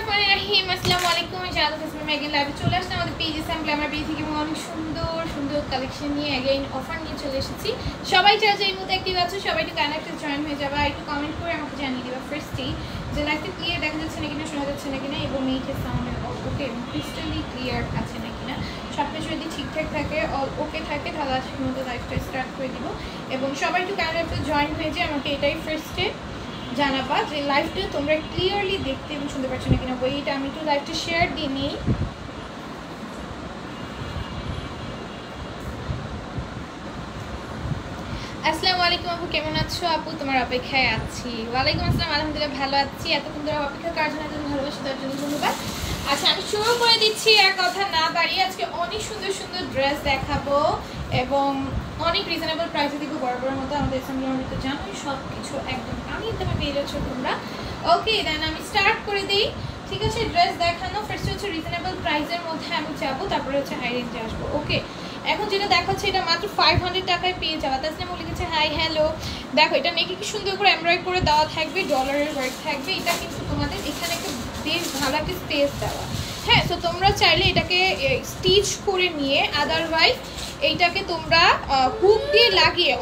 রহিম আসসালামু আলাইকুম। জানাত ইসলাম এগেইন লাইভে চলে আসলাম আমাদের পেজে স্যাম্পল আমার পেজ থেকে অনেক সুন্দর সুন্দর কালেকশন নিয়ে এগেইন অফার নিয়ে চলে এসেছি। সবাই যারা এই মুহূর্তে অ্যাক্টিভ আছে সবাই একটু কানেক্টে জয়েন হয়ে যাবা, একটু কমেন্ট করে আমাকে জানিয়ে দিবা ফার্স্টেই যে লাইভটা ক্লিয়ার দেখা যাচ্ছে না কিনা, শোনা যাচ্ছে না কিনা, এবং এইটার সাউন্ড ওকে এবং ক্রিস্টালি ক্লিয়ার আছে না কিনা। সব কিছু যদি ঠিকঠাক থাকে অল ওকে থাকে তাহলে আজকের মধ্যে লাইভটা স্টার্ট করে দিব। এবং সবাই একটু কানেক্টে জয়েন হয়ে যায়, আমাকে এটাই ফার্স্টে জানাবা যে লাইভটা তোমরা ক্লিয়ারলি দেখতে এবং শুনতে পাচ্ছ না কিনা। ওইটা আমি একটু লাইভটা শেয়ার দিয়ে নিই। আসসালামু আলাইকুম আপু, কেমন আছো? আপু তোমার অপেক্ষায় আছি। ওয়ালাইকুম আসসালাম, আলহামদুলিল্লাহ ভালো আছি। এতক্ষণ ধরে অপেক্ষা করার জন্য ভালোবাসা দেওয়ার জন্য ধন্যবাদ। আচ্ছা আমি শুরু করে দিচ্ছি, আর কথা না বাড়িয়ে আজকে অনেক সুন্দর সুন্দর ড্রেস দেখাবো এবং অনেক রিজনেবল প্রাইসে দিব। বড় বড় মতো আমাদের এসএমবি তো জানোই সব কিছু একদম আমি তুমি পেয়ে যাচ্ছ তোমরা। ওকে দেন আমি স্টার্ট করে দিই, ঠিক আছে? ড্রেস দেখানো ফার্স্ট হচ্ছে রিজনেবল প্রাইসের মধ্যে আমি যাবো, তারপরে হচ্ছে হাই রেঞ্জে আসবো। ওকে এখন যেটা দেখাচ্ছে এটা মাত্র 500 টাকায় পেয়ে যাওয়া। তাছাড়া বলে গেছে হাই হ্যালো, দেখো এটা নেকে কি সুন্দর করে এমব্রয়ডারি করে দেওয়া থাকবে, ডলারের ওয়ার্ক থাকবে। এটা কিন্তু তোমাদের এখানে একটা বেশ ভালো একটা স্পেস দেওয়া, হ্যাঁ। তো তোমরা চাইলে এটাকে স্টিচ করে নিয়ে আদারওয়াইজ এইটাকে তোমরা হুক দিয়ে লাগিয়ে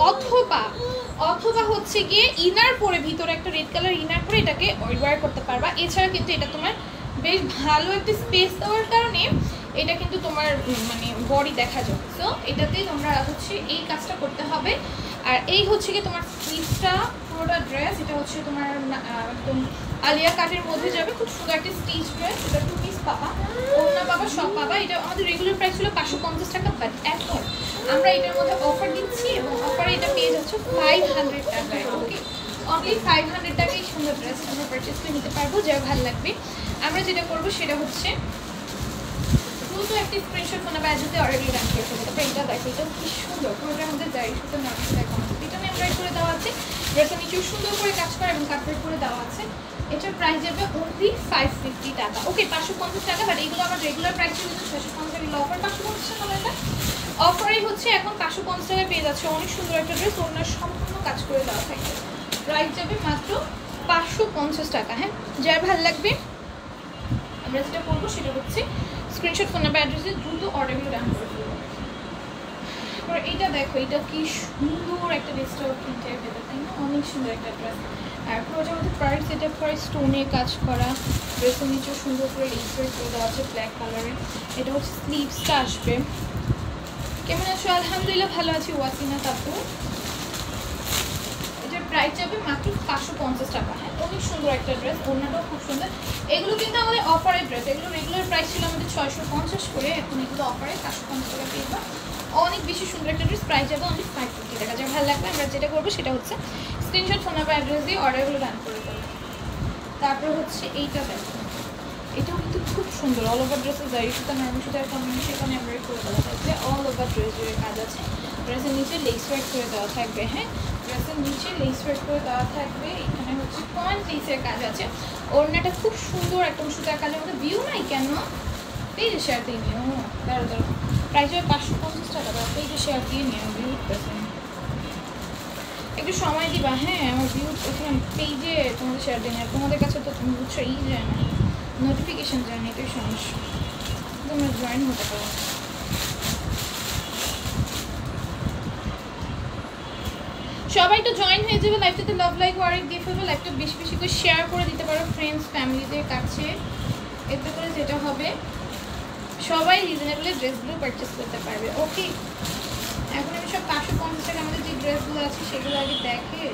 অথবা হচ্ছে গিয়ে ইনার পরে ভিতরে একটা রেড কালার ইনার পরে এটাকে ওয়ার করতে পারবা। এছাড়া কিন্তু এটা তোমার বেশ ভালো একটা স্পেস দেওয়ার কারণে এটা কিন্তু তোমার মানে বডি দেখা যাবে। সো এটাতেই তোমরা হচ্ছে এই কাজটা করতে হবে। আর এই হচ্ছে কি তোমার স্লিভসটা পুরোটা ড্রেস, এটা হচ্ছে তোমার একদম আলিয়া কাটের মধ্যে যাবে, খুব সুন্দর একটা স্টিচ ড্রেস। এটা 2 পিস পাবা, ওড়না পাবা, সব পাবা। এটা আমাদের রেগুলার প্রাইস ছিল 550 টাকা, বাট এখন আমরা এটার মধ্যে অফার দিচ্ছি এবং অফারে এটা পেয়ে যাচ্ছ 500 টাকায়। ওকে অনলি 500 টাকায় এই সুন্দর ড্রেস আমরা পারচেস করে নিতে পারবো। যা ভালো লাগবে আমরা যেটা করবো সেটা হচ্ছে দ্রুত একটি স্ক্রিনশট ফোনে বা যদি অর্ডারগুলো রান করে ফেলবো। তারপরে এটা দেখো, এটা কি সুন্দর, পুরোটার মধ্যে যাই সুন্দর নকশা দেখা আছে। এটা এমব্রয়ডারি করে দেওয়া আছে, ড্রেসের নিচেও সুন্দর করে কাজ করা এবং কাপড় করে দেওয়া আছে। এটার প্রাইস যাবে অনলি 550 টাকা। ওকে 550 টাকা, বাট এগুলো আমার রেগুলার প্রাইস ছিল 650 টাকা, অফার 550 টাকা না, অফারই হচ্ছে এখন 550 টাকায় পেয়ে যাচ্ছে অনেক সুন্দর একটা ড্রেস। ওনার সম্পূর্ণ কাজ করে দেওয়া থাকবে, প্রাইস যাবে মাত্র 550 টাকা। হ্যাঁ যার ভালো লাগবে আমরা যেটা করবো সেটা হচ্ছে স্ক্রিনশট ফোন নাম্বার অ্যাড্রেসে দ্রুত অর্ডারগুলো ডান করে ফেলবো। তারপর এইটা দেখো, এটা কি সুন্দর একটা ড্রেসটা প্রিন্টের ভেতর, তাই না? অনেক সুন্দর একটা ড্রেস। আর পুরোটার মধ্যে পার্ট সেট আপ করে স্টোনে কাজ করা, ড্রেসের নিচেও সুন্দর করে লেসওয়ার্ক করে দেওয়া আছে ব্ল্যাক কালারের। এটা হচ্ছে স্লিভসটা আসবে। কেমন আছো? আলহামদুলিল্লাহ ভালো আছি ওয়াসিনা আপু। এটার প্রাইস যাবে মাত্র 550 টাকা। হ্যাঁ অনেক সুন্দর একটা ড্রেস, ওড়নাটাও খুব সুন্দর। এগুলো কিন্তু আমাদের অফারের ড্রেস, এগুলো রেগুলার প্রাইস ছিল আমাদের 650 করে, এখন এগুলো অফারে 550 টাকা পেয়ে যাবে। অনেক বেশি সুন্দর একটা ড্রেস, প্রাইস যাবে অনলি 550 টাকা। যা ভালো লাগবে আমরা যেটা করবো সেটা হচ্ছে স্ক্রিনশট ফোন নাম্বার অ্যাড্রেস দিয়ে অর্ডারগুলো রান করে দেবো। তারপর হচ্ছে এইটা দেখো, এটাও কিন্তু খুব সুন্দর। অল ওভার ড্রেসের জারি সুতা নরম সুতার কম্বিনেশন এখানে এমব্রয়ডারি করে দেওয়া থাকবে। অল ওভার ড্রেস জুড়ে কাজ আছে, ড্রেসের নিচে লেস ওয়ার্ক করে দেওয়া থাকবে। হ্যাঁ ড্রেসের নিচে লেস ওয়ার্ক করে দেওয়া থাকবে, এখানে হচ্ছে পয়েন্ট লেসের কাজ আছে। ওড়নাটা খুব সুন্দর একদম সুতার কাজের মধ্যে। ভিউ নাই কেন? পেজে শেয়ার দিয়ে নিও, দাঁড়ো প্রাইস হবে 550 টাকা। দাও পেজে শেয়ার দিয়ে নিও, ভিউ একটু সময় দিবা। হ্যাঁ আমার ভিউ ওখানে পেজে তোমাদের শেয়ার দিয়ে নিও, তোমাদের কাছে তো তুমি বুঝছো ই যায় না, নোটিফিকেশন যায় না, এটাই সমস্যা। তোমরা জয়েন হতে পারো। সবাই তো জয়েন হয়ে যাবে লাইভটাতে, লাভ লাইক ওয়ারেক দিয়ে ফেলবে, লাইভটা বেশি বেশি করে শেয়ার করে দিতে পারো ফ্রেন্ডস ফ্যামিলিদের কাছে। এতে করে যেটা হবে সবাই রিজনেবল ড্রেসগুলো পারচেস করতে পারবে। ওকে এখন আমি সব 550 টাকা আমাদের যে ড্রেসগুলো আছে সেগুলো আগে দেখে।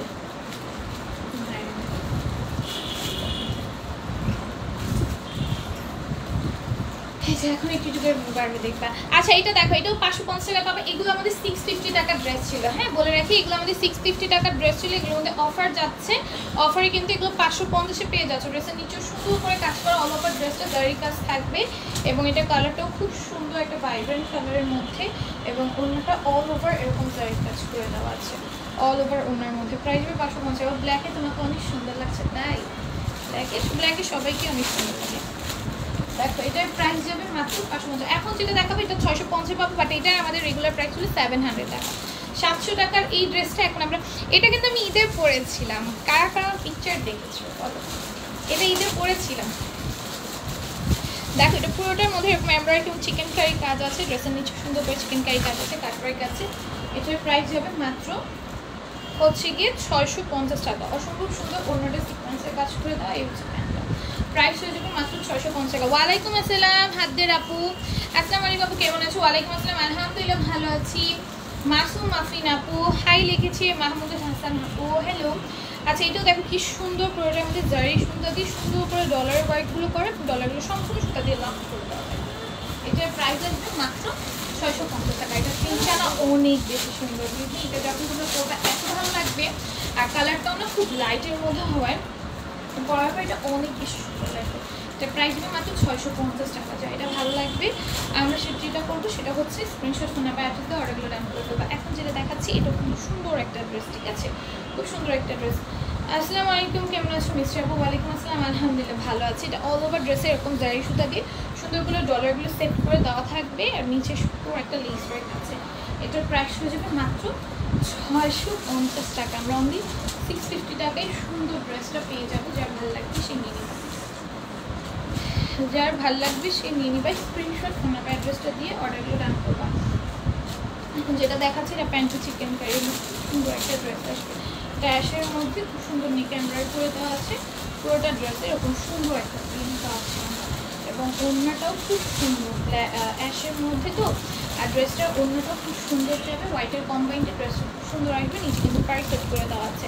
এখন একটু যুগের বাড়বে দেখবা। আচ্ছা এটা দেখো, এটাও 550 টাকা পাবে। এগুলো আমাদের 650 টাকার ড্রেস ছিল। হ্যাঁ বলে রাখি এগুলো আমাদের 650 টাকার ড্রেস ছিল, এগুলোর মধ্যে অফার যাচ্ছে। অফারে কিন্তু এগুলো 550-এ পেয়ে যাচ্ছে। ড্রেসের নিচেও সুন্দর করে কাজ করা, অল ওভার ড্রেসটা জারি কাজ থাকবে এবং এটা কালারটাও খুব সুন্দর একটা ভাইব্রেন্ট কালারের মধ্যে এবং ওড়নাটা অল ওভার এরকম জারি কাজ করে দেওয়া আছে, অল ওভার ওড়নার মধ্যে। প্রাইস হবে 550 টাকা। ব্ল্যাকে তোমাকে অনেক সুন্দর লাগছে, তাই ব্ল্যাকে সবাইকে অনেক সুন্দর লাগে। দেখো এটার প্রাইস যাবে মাত্র 550। এখন যেটা দেখাবো এটা 650 পাবো, বাট এটা আমাদের রেগুলার প্রাইস ছিল 700 টাকা। 700 টাকার এই ড্রেসটা এখন আমরা, এটা কিন্তু আমি ঈদে পরেছিলাম, কারা কারা পিকচার দেখেছো বলো? এটা ঈদে পরেছিলাম, দেখো এটা পুরোটার মধ্যে এরকম এমব্রয়ডারি এবং চিকেন কারি কাজ আছে, ড্রেসের নিচে সুন্দর করে চিকেন কারি কাজ আছে, কাটওয়ার্ক আছে। এটার প্রাইস যাবে মাত্র হচ্ছে গিয়ে 650 টাকা। অসম্ভব সুন্দর অন্যটা সিকোয়েন্সের কাজ করে দেওয়া, এই হচ্ছে প্যান্টটা। প্রাইস হয়ে যাবে মাত্র 650 টাকা। ওয়ালাইকুম আসসালাম হাতদের আপু, আসসালামু আলাইকুম আপু, কেমন আছো? ওয়ালাইকুম আসসালাম, আলহামদুলিল্লাহ ভালো আছি। মাসুম মাফিন আপু হাই লিখেছি, মাহমুদুল হাসান আপু হ্যালো। আচ্ছা এটাও দেখো কি সুন্দর, পুরোটার মধ্যে জারি সুন্দর দিয়ে সুন্দর করে ডলারের ওয়ার্কগুলো করে, ডলারগুলো সম্পূর্ণ সুতা দিয়ে লক করে দেওয়া হয়। এটার প্রাইস আসবে মাত্র 650 টাকা। এটা প্রিন্টটা না অনেক বেশি সুন্দর, বুঝলি? এটা যখন তোমরা পরবে এত ভালো লাগবে। আর কালারটাও না খুব লাইটের মধ্যে হয়, পরার পর এটা অনেক বেশি সুন্দর লাগবে। এটা প্রাইস হবে মাত্র 650 টাকা। যা এটা ভালো লাগবে আমরা যেটা করবো সেটা হচ্ছে স্ক্রিনশট ফোনে বা অ্যাপসে অর্ডারগুলো ডান করে দেবো। এখন যেটা দেখাচ্ছি এটা খুব সুন্দর একটা ড্রেস, ঠিক আছে? খুব সুন্দর একটা ড্রেস। আসসালামু আলাইকুম, কেমন আছো মিস্টার আপু? ওয়ালাইকুম আসসালাম, আলহামদুলিল্লাহ ভালো আছি। এটা অল ওভার ড্রেসে এরকম জারি সুতা দিয়ে সুন্দরগুলো ডলারগুলো সেট করে দেওয়া থাকবে, আর নিচে সুন্দর একটা লেস ওয়ার্ক আছে। এটার প্রাইস হয়ে যাবে মাত্র 650 টাকা। আমরা অনলি 650 টাকায় সুন্দর ড্রেসটা পেয়ে যাবো। যার ভালো লাগবে সে নিয়ে নিবে, যার ভালো লাগবে সে নিয়ে নিবে। স্ক্রিনশট ফোন নাম্বার অ্যাড্রেসটা দিয়ে অর্ডারগুলো ডান করবা। এখন যেটা দেখাচ্ছি এটা প্যান্টু চিকেন কারি, সুন্দর একটা ড্রেস আসবে। ড্যাশের মধ্যে খুব সুন্দর নিকে এমব্রয়ডারি করে দেওয়া আছে। পুরোটা ড্রেসে এরকম সুন্দর একটা প্রিন্ট দেওয়া আছে, এবং ওড়নাটাও খুব সুন্দর অ্যাশের মধ্যে তো। আর ড্রেসটার ওড়নাটাও খুব সুন্দর যাবে, হোয়াইটের কম্বাইন্ডে ড্রেসটা খুব সুন্দর আসবে। নিচে কিন্তু পার্ক সেট করে দেওয়া আছে।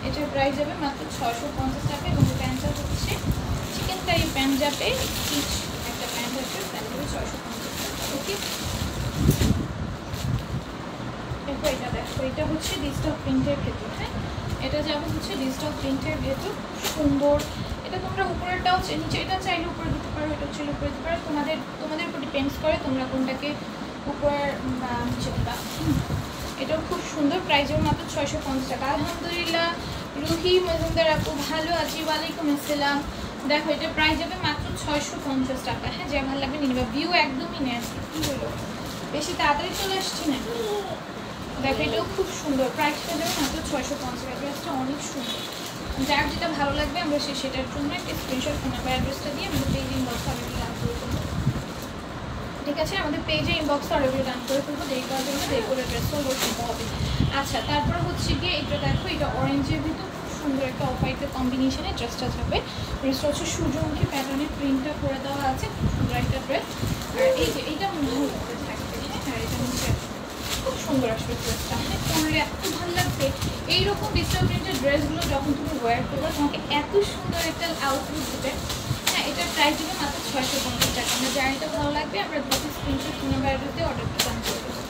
এটার প্রাইস যাবে মাত্র 650 টাকা। এবং প্যান্টটা হচ্ছে চিকেন কারি প্যান্ট যাবে, পিচ একটা প্যান্ট আসবে, প্যান্ট যাবে 650 টাকা। ওকে, এরপর এটা দেখো, এটা হচ্ছে ডিজিটাল প্রিন্টের ভেতর। হ্যাঁ, এটা যাবে হচ্ছে ডিজিটাল প্রিন্টের ভেতর, সুন্দর। এটা তোমরা উপরেরটাও নিচে এটা চাইলে উপরে দিতে পারো, এটা চাইলে উপরে দিতে পারো, তোমাদের উপর ডিপেন্ডস করে তোমরা কোনটাকে উপর বা নিচে দিবা। এটাও খুব সুন্দর, প্রাইসও মাত্র 650 টাকা। আলহামদুলিল্লাহ রুহি মজুমদার আপু ভালো আছি, ওয়ালাইকুম আসসালাম। দেখো এটা প্রাইস যাবে মাত্র 650 টাকা। হ্যাঁ, যা ভালো লাগবে নিয়ে নিবা। ভিউ একদমই নেই আজকে, কী হলো বেশি তাড়াতাড়ি চলে আসছি না? দেখো এটাও খুব সুন্দর, প্রাইস হয়ে যাবে মাত্র 650 টাকা। ড্রেসটা অনেক সুন্দর, যার যেটা ভালো লাগবে আমরা সেটার জন্য একটা স্ক্রিনশট ফোন নাম্বার অ্যাড্রেসটা দিয়ে আমাদের পেজে ইনবক্স অর্ডার ডান করে ফেলবো, ঠিক আছে? আমাদের পেজে ইনবক্স অর্ডার ডান করে ফেলবো। দেরি করার জন্য দেরি করে ড্রেসটাও বসতে হবে। আচ্ছা, তারপরে হচ্ছে গিয়ে এটা দেখো, এটা অরেঞ্জের ভিতর খুব সুন্দর একটা অফ হোয়াইটের কম্বিনেশনে ড্রেসটা যাবে। ড্রেসটা হচ্ছে সূর্যমুখী প্যাটার্নের প্রিন্টটা করে দেওয়া আছে, খুব সুন্দর একটা ড্রেস। আর এই যে এইটা মনে হয় থাকবে, হ্যাঁ এটা হচ্ছে খুব সুন্দর আসবে ড্রেসটা। হ্যাঁ, পরলে এত ভালো লাগবে। এইরকম ডিজিটাল প্রিন্টের ড্রেসগুলো যখন তুমি ওয়্যার করবে তোমাকে এত সুন্দর একটা আউটলুক দেবে। হ্যাঁ, এটার প্রাইস দেবে মাত্র 650 টাকা। আমরা যার এটা ভালো লাগবে আমরা দুটো স্ক্রিনশট কিনে বাইরেতে অর্ডারটা ডান করে দেবো।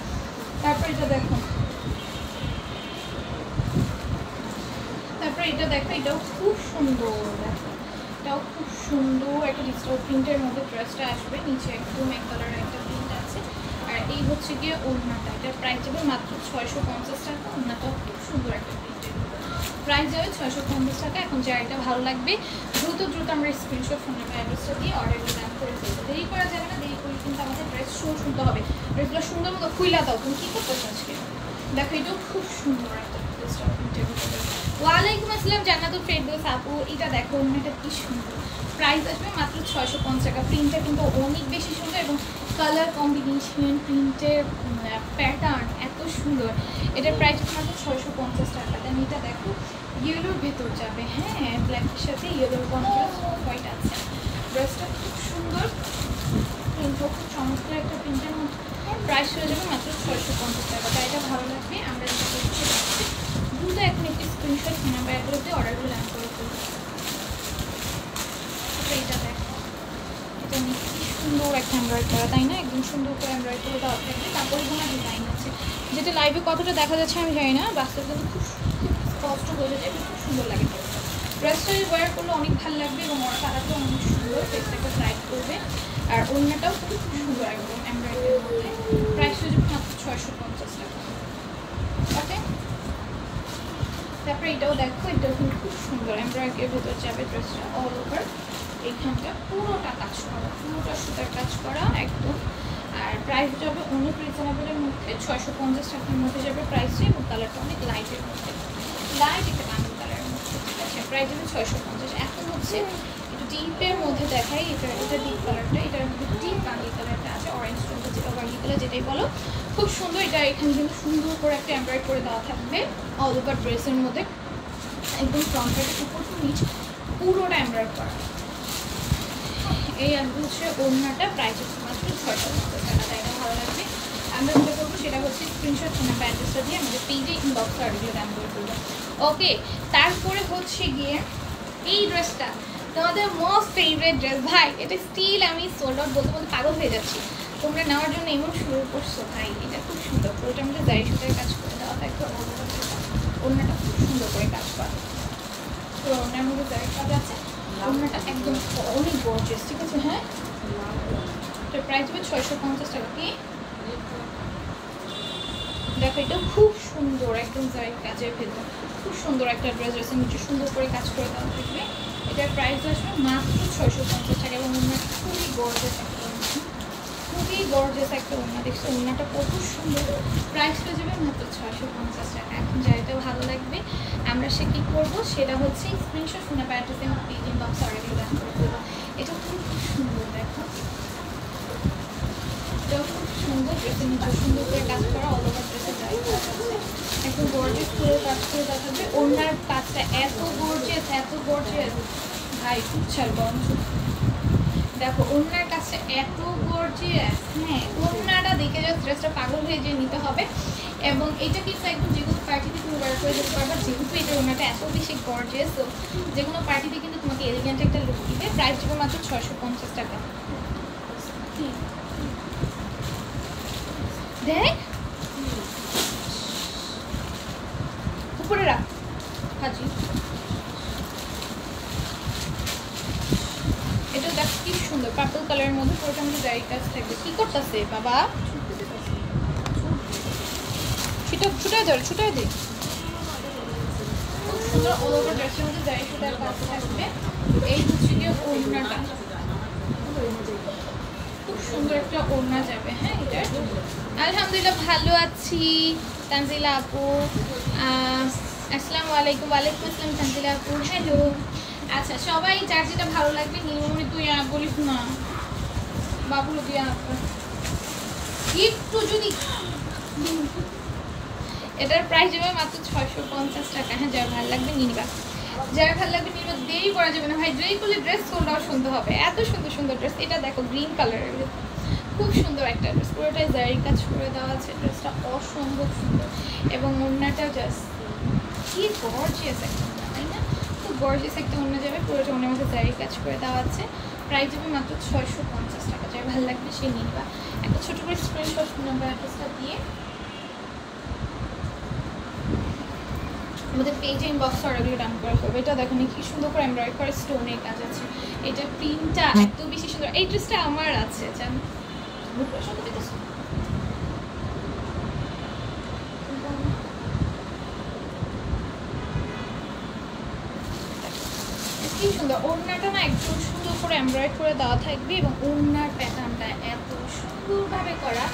তারপর এটা দেখো, এটাও খুব সুন্দর। দেখো এটাও খুব সুন্দর একটা ডিজিটাল প্রিন্টের মধ্যে ড্রেসটা আসবে। নিচে একদম এক কালারের একটা প্রিন্ট আছে। আর এই হচ্ছে গিয়ে ওড়নাটা, এটার প্রাইস যাবে মাত্র 650 টাকা। ওড়নাটাও খুব সুন্দর একটা প্রিন্টের, প্রাইস যাবে 650 টাকা। এখন যার এটা ভালো লাগবে দ্রুত আমরা স্ক্রিনশট ফোন নাম্বার অ্যাড্রেসটা দিয়ে অর্ডারগুলো ডান করে ফেলবো। দেরি করা যাবে না, দেরি করলে কিন্তু আমাদের ড্রেস শুনতে হবে। ড্রেসগুলো সুন্দর মতো খুইলা দাও। তুমি কী করতেছো আজকে? দেখো এটাও খুব সুন্দর একটা ডিজিটাল প্রিন্টের ভিতরে। ওয়ালাইকুম আসসালাম জান্নাতুল ফেরদৌস আপু, এটা দেখো ওড়নাটা কি সুন্দর। প্রাইস আসবে মাত্র 650 টাকা। প্রিন্টটা কিন্তু অনেক বেশি সুন্দর, এবং কালার কম্বিনেশন, প্রিন্টের প্যাটার্ন এত সুন্দর। এটার প্রাইস মাত্র 650 টাকা। দেন এটা দেখো ইয়েলোর ভেতর যাবে, হ্যাঁ ব্ল্যাকের সাথে ইয়েলোর কন্ট্রাস্ট হোয়াইট আছে। ড্রেসটা খুব সুন্দর, প্রিন্টও খুব চমৎকার একটা প্রিন্টের মধ্যে। প্রাইস হয়ে যাবে মাত্র 650 টাকা। তাই এটা ভালো লাগবে আমরা দ্রুত এখন একটি স্ক্রিনশট নাম্বার অ্যাড্রেসে অর্ডারগুলো ডান করে ফেলবো। এটা দেখো, এটা কি সুন্দর একটা এমব্রয়ডারি করা, তাই না? একদম সুন্দর করে এমব্রয়ডারি করে দেওয়া থাকবে। তারপরে কোনো ডিজাইন আছে, যেটা লাইভে কতটা দেখা যাচ্ছে আমি জানি না, বাস্তবে কিন্তু খুব স্পষ্ট বোঝা যায়, খুব সুন্দর লাগে। ড্রেসটা ওয়্যার করলে অনেক ভালো লাগবে, এবং ওর কালারটাও অনেক সুন্দর, ফেসটাকে ব্রাইট করবে। আর ওড়নাটাও খুব সুন্দর একদম এমব্রয়ডারির মধ্যে। প্রাইস হয়ে যাবে মাত্র 650 টাকা। ওকে, তারপরে এটাও দেখো, এটাও কিন্তু খুব সুন্দর এমব্রয়ডারির ভেতর যাবে ড্রেসটা অল ওভার। এইখানটা পুরোটা কাজ করা, পুরোটা সুতার কাজ করা একদম। আর প্রাইস যাবে অনেক রিজনেবলের মধ্যে, 650 টাকার মধ্যে যাবে প্রাইসে। এবং কালারটা অনেক লাইটের মধ্যে, লাইট একটা কালো কালারের মধ্যে, ঠিক আছে? প্রাইস যাবে 650। এখন হচ্ছে একটু ডিপের মধ্যে দেখাই, এটা ডিপ কালারটা, এটার মধ্যে ডিপ গান্ধি কালারটা আছে, অরেঞ্জ টোনটা যেটা গান্ধি কালার যেটাই বলো, খুব সুন্দর। এটা এখানে কিন্তু সুন্দর করে একটা এমব্রয়ডারি করে দেওয়া থাকবে অল ওভার ড্রেসের মধ্যে, একদম ফ্রন্ট থেকে উপর টু নিচ পুরোটা এমব্রয়ডারি করা। এই হচ্ছে ওড়নাটা, প্রাইস মাত্র 650 টাকা। এটা ভালো লাগবে। আমরা যেটা করবো সেটা হচ্ছে স্ক্রিনশট কিংবা অ্যাড্রেসটা দিয়ে আমাদের পেজে ইনবক্স আর্টিকেল দাম করে দেবো। ওকে, তারপরে হচ্ছে গিয়ে এই ড্রেসটা তোমাদের মোস্ট ফেভারিট ড্রেস। ভাই এটা স্টিল আমি সোল্ড আউট বলতে বলতে পাগল হয়ে যাচ্ছি। তোমরা নেওয়ার জন্য এমন শুরু করছো ভাই, এটা খুব সুন্দর। ওইটার মধ্যে জারি সুতার কাজ করে দেওয়া থাকবে, ওড়নাটা খুব সুন্দর করে কাজ করা, তো ওড়নার মধ্যে জারি কাজ আছে। ওড়নাটা একদম অনেক গর্জিয়াস, ঠিক আছে? হ্যাঁ, এটার প্রাইস হবে 650 টাকা। কি দেখো, এটা খুব সুন্দর, একদম জারি কাজের ভেতর খুব সুন্দর একটা ড্রেস, ড্রেসের নিচে সুন্দর করে কাজ করে দেওয়া থাকবে। এটার প্রাইস আসবে মাত্র 650 টাকা এবং ওড়নাটা খুবই গর্জিয়াস একটা ওড়না, খুবই গর্জিয়াস একটা ওড়না। দেখছো ওড়নাটা কত সুন্দর, প্রাইস হয়ে যাবে মাত্র 650 টাকা। এখন যেটা ভালো লাগবে আমরা সে কী করবো সেটা হচ্ছে স্ক্রিনশট শুনে প্যাটার্সে পেজ ইনবক্স অর্ডার দান করে দেবো। এটা খুব সুন্দর, দেখো এটাও খুব সুন্দর, ড্রেসের নিচে সুন্দর করে কাজ করা, অল ওভার ড্রেসের যাই কাজ আছে, একদম গর্জিয়াস করে কাজ করে দেওয়া থাকবে। ওড়নার কাজটা এত গর্জিয়াস, এত গর্জিয়াস ভাই, খুব ছাড়বো। দেখো ওড়নার কাছে এত গর্জিয়াস, হ্যাঁ ওড়নাটা দেখে জাস্ট ড্রেসটা পাগল হয়ে যেয়ে নিতে হবে। এবং এটা কিন্তু একদম যে কোনো পার্টিতে তুমি বার করে যেতে পারবা, যেহেতু এটা ওড়নাটা এত বেশি গর্জিয়াস, তো যে কোনো পার্টিতে কিন্তু তোমাকে এলিগেন্ট একটা লুক দিবে। প্রাইস দেবে মাত্র 650 টাকা। দেখ উপরে রাখ হাজি, এটা দেখ কি সুন্দর পার্পল কালারের মধ্যে পুরোটা মধ্যে জারি কাজ থাকবে। কি করতেছে বাবা? ছুটায় ধর, ছুটায় দে। খুব সুন্দর অল ওভার ড্রেসের মধ্যে জারি সুতার কাজ থাকবে। এই হচ্ছে গিয়ে ওড়নাটা, খুব সুন্দর একটা ওড়না যাবে। হ্যাঁ, এটা আলহামদুলিল্লাহ ভালো আছি তানজিলা আপু। আসসালামু আলাইকুম। ওয়ালাইকুম আসসালাম তানজিলা আপু, হ্যালো। আচ্ছা, সবাই যার যেটা ভালো লাগবে নীলমণি, তুই বলিস না বাবুল দিয়া একটু যদি। এটার প্রাইস যাবে মাত্র 650 টাকা। হ্যাঁ, যার ভালো লাগবে নিবা, যার ভালো লাগবে নিবা, দেরি করা যাবে না ভাই। দেরি করলে ড্রেস সোল্ড আউট শুনতে হবে। এত সুন্দর সুন্দর ড্রেস। এটা দেখো গ্রিন কালারের, খুব সুন্দর একটা ড্রেস, পুরোটাই জারি কাজ করে দেওয়া আছে। ড্রেসটা অসম্ভব সুন্দর এবং ওড়নাটা জাস্ট কি গর্জিয়াস একটা, তাই না? খুব গর্জিয়াস একটা ওড়না যাবে, পুরোটা ওড়নার মধ্যে জারি কাজ করে দেওয়া আছে। প্রাইস যাবে মাত্র 650 টাকা। যার ভালো লাগবে সে নিবা। একটা ছোটো করে স্ক্রিনশট নাম্বার অ্যাড্রেসটা দিয়ে আমাদের পেজে ইনবক্স অর্ডারগুলো ডান করা করবে। এটা দেখো কি সুন্দর করে এমব্রয়ডারি করে স্টোনের কাজ আছে। এটা প্রিন্টটা এত বেশি সুন্দর। এই ড্রেসটা আমার আছে, জান কি সুন্দর। ওড়নাটা না একদম সুন্দর করে এমব্রয়ডারি করে দেওয়া থাকবে এবং ওড়নার প্যাটার্নটা এত সুন্দরভাবে করা,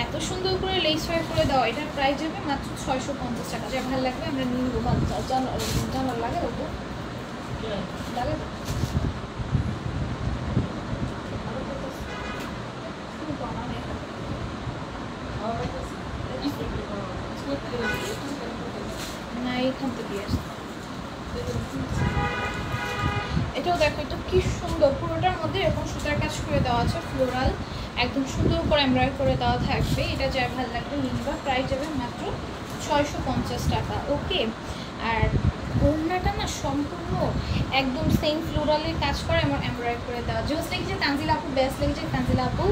এত সুন্দর করে লেস ওয়ার্ক করে দেওয়া। এটার প্রাইস যাবে মাত্র 650 টাকা। যা ভালো লাগবে আমরা নিয়ে নেবো। জানার লাগে ওপর লাগে না, এইখান থেকে আসছে। এটাও দেখো, এটা কি সুন্দর, পুরোটার মধ্যে এরকম সুতার কাজ করে দেওয়া আছে, ফ্লোরাল একদম সুন্দর করে এমব্রয়ডারি করে দেওয়া থাকবে। এটা যার ভালো লাগবে নিবা। প্রাইস যাবে মাত্র 650 টাকা। ওকে, আর ওড়নাটা না সম্পূর্ণ একদম সেম ফ্লোরালের কাজ করে এবং এমব্রয়ডারি করে দেওয়া। জোস লেগেছে তানজিলা আপু, বেস্ট লেগেছে তানজিলা আপু,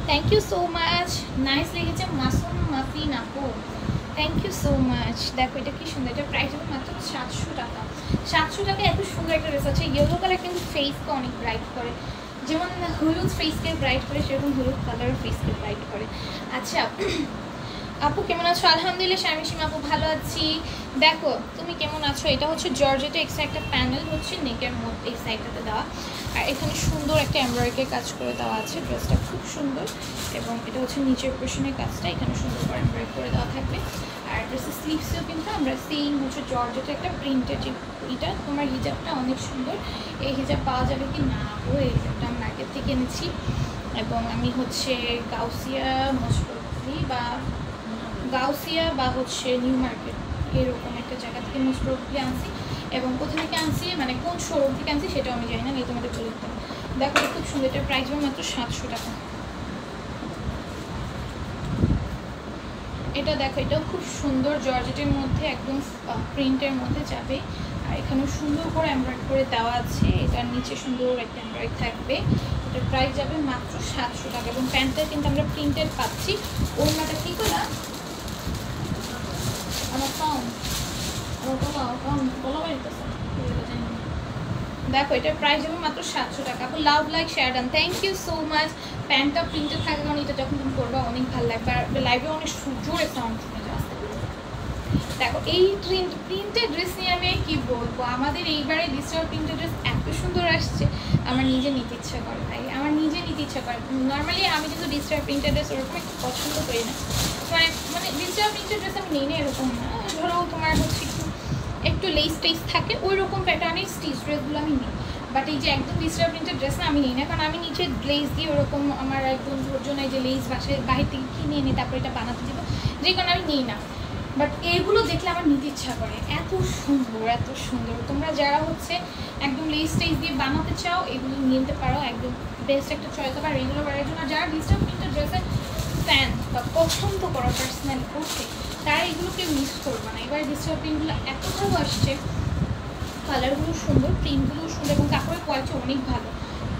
thank you so much. Nice লেগেছে মাসুম মাফিন আপু, থ্যাংক ইউ সো মাচ। দেখো এটা কি সুন্দর। এটা প্রাইস হবে মাত্র 700 টাকা। 700 টাকা এত সুন্দর একটা ড্রেস আছে। ইয়েলো কালার কিন্তু ফেসকে অনেক ব্রাইট করে, যেমন হলুদ ফেসকে ব্রাইট করে, সেরকম হলুদ কালার ফেসকে ব্রাইট করে। আচ্ছা আপু কেমন আছো? আলহামদুলিল্লাহ শামিসিম আপু ভালো আছি। দেখো তুমি কেমন আছো? এটা হচ্ছে জর্জেটে এক্সট্রা একটা প্যানেল হচ্ছে নেকের মধ্যে এই সাইডটাতে দেওয়া, আর এখানে সুন্দর একটা এমব্রয়ডারি কাজ করে দেওয়া আছে। ড্রেসটা খুব সুন্দর এবং এটা হচ্ছে নিচের পোর্শনের কাজটা এখানে সুন্দর করে এমব্রয়ডারি করে দেওয়া থাকবে। আর ড্রেসের স্লিভসেও কিন্তু আমরা সেম হচ্ছে জর্জেট একটা প্রিন্টের যে এটা তোমার হিজাবটা অনেক সুন্দর। এই হিজাব পাওয়া যাবে কি না? ও এই হিজাবটা আমি মার্কেট থেকে এনেছি এবং আমি হচ্ছে গাউসিয়া মোস্টলি বা গাউসিয়া বা হচ্ছে নিউ মার্কেট এরকম একটা জায়গা থেকে মোস্ট প্রবলি আনছি। এবং কোথা থেকে আনছি মানে কোন শোরুম থেকে আনছি সেটাও আমি জানি না, এই তোমাদের বলে দিতাম। দেখো এটা খুব সুন্দর, এটার প্রাইস হবে মাত্র 700 টাকা। এটা দেখো এটাও খুব সুন্দর জর্জেটের মধ্যে একদম প্রিন্টের মধ্যে যাবে। আর এখানেও সুন্দর করে এমব্রয়েড করে দেওয়া আছে, এটার নিচে সুন্দর একটা এমব্রয়েড থাকবে। এটার প্রাইস যাবে মাত্র 700 টাকা। এবং প্যান্টটা কিন্তু আমরা প্রিন্টেড পাচ্ছি। ওড়নাটা কি করে আমার বলা বাড়িতেছে দেখো এটার প্রাইস হবে মাত্র 700 টাকা। আপু love like share done, thank you so much. প্যান্টটা প্রিন্টেড থাকে কারণ এটা যখন তুমি করবা অনেক ভালো লাগবে আর লাইভে অনেক জোরে সাউন্ড শুনে যাচ্ছে। দেখো এই প্রিন্টেড ড্রেস নিয়ে আমি কি বলবো, আমাদের এইবারে ডিজিটাল প্রিন্টেড ড্রেস এত সুন্দর আসছে আমার নিজে নিতে ইচ্ছা করে ভাই, আমার নিজে নিতে ইচ্ছা করে। নর্মালি আমি কিন্তু ডিজিটাল প্রিন্টেড ড্রেস ওরকম একটু পছন্দ করি না, মানে ডিজিটাল প্রিন্টেড ড্রেস আমি নিই না এরকম না। ধরো তোমার হচ্ছে একটু লেস টেস থাকে ওই রকম প্যাটার্নের স্টিচ ড্রেসগুলো আমি নিই। বাট এই যে একদম ডিজিটাল প্রিন্টেড ড্রেস না আমি নিই না, কারণ আমি নিচে লেস দিয়ে ওরকম আমার একদম ধৈর্য নেই যে লেস বাসায় বাহির থেকে কিনে এনে তারপরে এটা বানাতে দেবো, যে কারণে আমি নিই না। বাট এগুলো দেখলে আমার নিতে ইচ্ছা করে, এত সুন্দর এত সুন্দর। তোমরা যারা হচ্ছে একদম লেস টেস দিয়ে বানাতে চাও এগুলো নিতে পারো, একদম বেস্ট একটা চয়েস হবে। আর রেগুলার বাড়ার জন্য যারা ডিজিটাল প্রিন্টেড ড্রেসের ফ্যান বা পছন্দ করো পার্সোনালি করতে, তারা এগুলোকে মিস করবে না। এবার ডিজিটাল প্রিন্টগুলো এত ভালো আসছে, কালারগুলো সুন্দর, প্রিন্টগুলো সুন্দর এবং কাপড়ের কোয়ালিটি অনেক ভালো।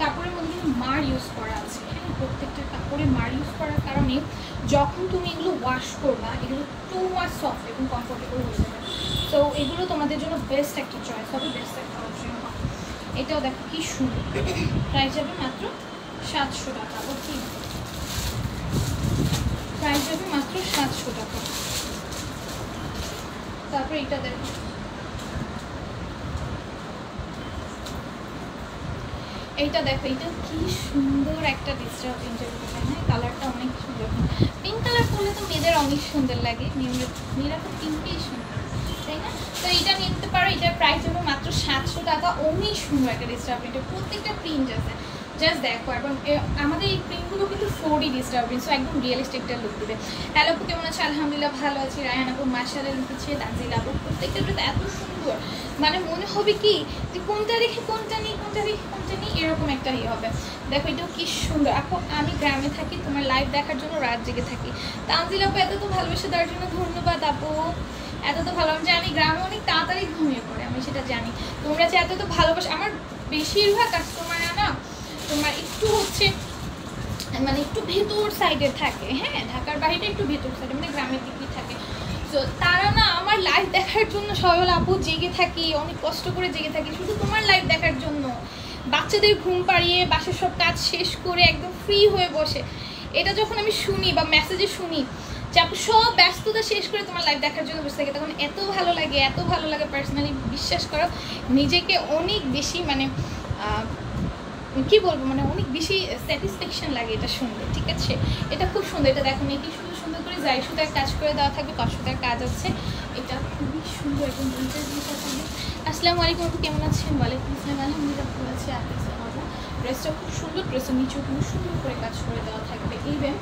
কাপড়ের মধ্যে কিন্তু মার ইউজ করা আছে, হ্যাঁ প্রত্যেকটা কাপড়ে মার ইউজ করার কারণে যখন তুমি এগুলো ওয়াশ করবা এগুলো টু মাচ সফট এবং কমফোর্টেবল হয়ে যাবে। তো এগুলো তোমাদের জন্য বেস্ট একটা চয়েস হবে, বেস্ট একটা অপশন হবে। এটাও দেখো কি সুন্দর, প্রাইস যাবে মাত্র 700 টাকা। ওকে প্রাইস যাবে মাত্র 700 টাকা। তারপরে এটা দেখো এইটা দেখো, এইটা কি সুন্দর একটা ডিজিটাল প্রিন্টের উপরে, হ্যাঁ কালারটা অনেক সুন্দর। পিঙ্ক কালার করলে তো মেয়েদের অনেক সুন্দর লাগে, মেয়েরা তো পিঙ্কেই সুন্দর তাই না? তো এইটা নিয়ে নিতে পারো। এটার প্রাইস হবে মাত্র 700 টাকা। অনেক সুন্দর একটা ডিজিটাল প্রিন্টের, প্রত্যেকটা প্রিন্ট আছে জাস্ট দেখো। এবং আমাদের এই প্রিন্টগুলো কিন্তু 4D ডিজিটাল প্রিন্ট, সো একদম রিয়েলিস্টিক একটা লুক দেবে। হ্যালো আপু কেমন আছে? আলহামদুলিল্লাহ ভালো আছি। রায়হান আপু মাশাআল্লাহ লিখেছে, তানজিল আপু প্রত্যেকটা ড্রেস এত সুন্দর, মানে মনে হবে কি যে কোনটা রেখে কোনটা নিই কোনটা রেখে কোনটা নিই এরকম একটা হবে। দেখো এটাও কি সুন্দর। আপু আমি গ্রামে থাকি, তোমার লাইভ দেখার জন্য রাত জেগে থাকি। তানজিল আপু এত তো ভালোবেসে দেওয়ার জন্য ধন্যবাদ আপু, এত তো ভালো। আমি জানি গ্রামে অনেক তাড়াতাড়ি ঘুমিয়ে পড়ে, আমি সেটা জানি। তোমরা যে এত তো ভালোবাসো, আমার বেশিরভাগ কাস্টমাররা না তোমার একটু হচ্ছে মানে একটু ভেতর সাইডে থাকে, হ্যাঁ ঢাকার বাইরে একটু ভেতর সাইডে মানে গ্রামের দিকে থাকে। তো তারা না আমার লাইভ দেখার জন্য সবাই বলে আপু জেগে থাকি, অনেক কষ্ট করে জেগে থাকি শুধু তোমার লাইভ দেখার জন্য। বাচ্চাদের ঘুম পাড়িয়ে বাসার সব কাজ শেষ করে একদম ফ্রি হয়ে বসে এটা যখন আমি শুনি বা মেসেজে শুনি যে আপু সব ব্যস্ততা শেষ করে তোমার লাইভ দেখার জন্য বসে থাকে, তখন এত ভালো লাগে, এত ভালো লাগে। পার্সোনালি বিশ্বাস করো নিজেকে অনেক বেশি মানে কি বলবো, মানে অনেক বেশি স্যাটিসফ্যাকশন লাগে এটা শুনলে। ঠিক আছে, এটা খুব সুন্দর। এটা দেখো কি সুন্দর সুন্দর করে যাই সুতার কাজ করে দেওয়া থাকবে, কষ্টতার কাজ আছে। এটা খুবই সুন্দর একদম দুইটা জিনিস থাকবে। আসসালামু আলাইকুম আপু কেমন আছেন? ওয়ালাইকুম আসসালাম, আলহামদুলিল্লাহ ভালো আছি। ড্রেসটা খুব সুন্দর, ড্রেসের নিচেও খুব সুন্দর করে কাজ করে দেওয়া থাকবে। ইভেন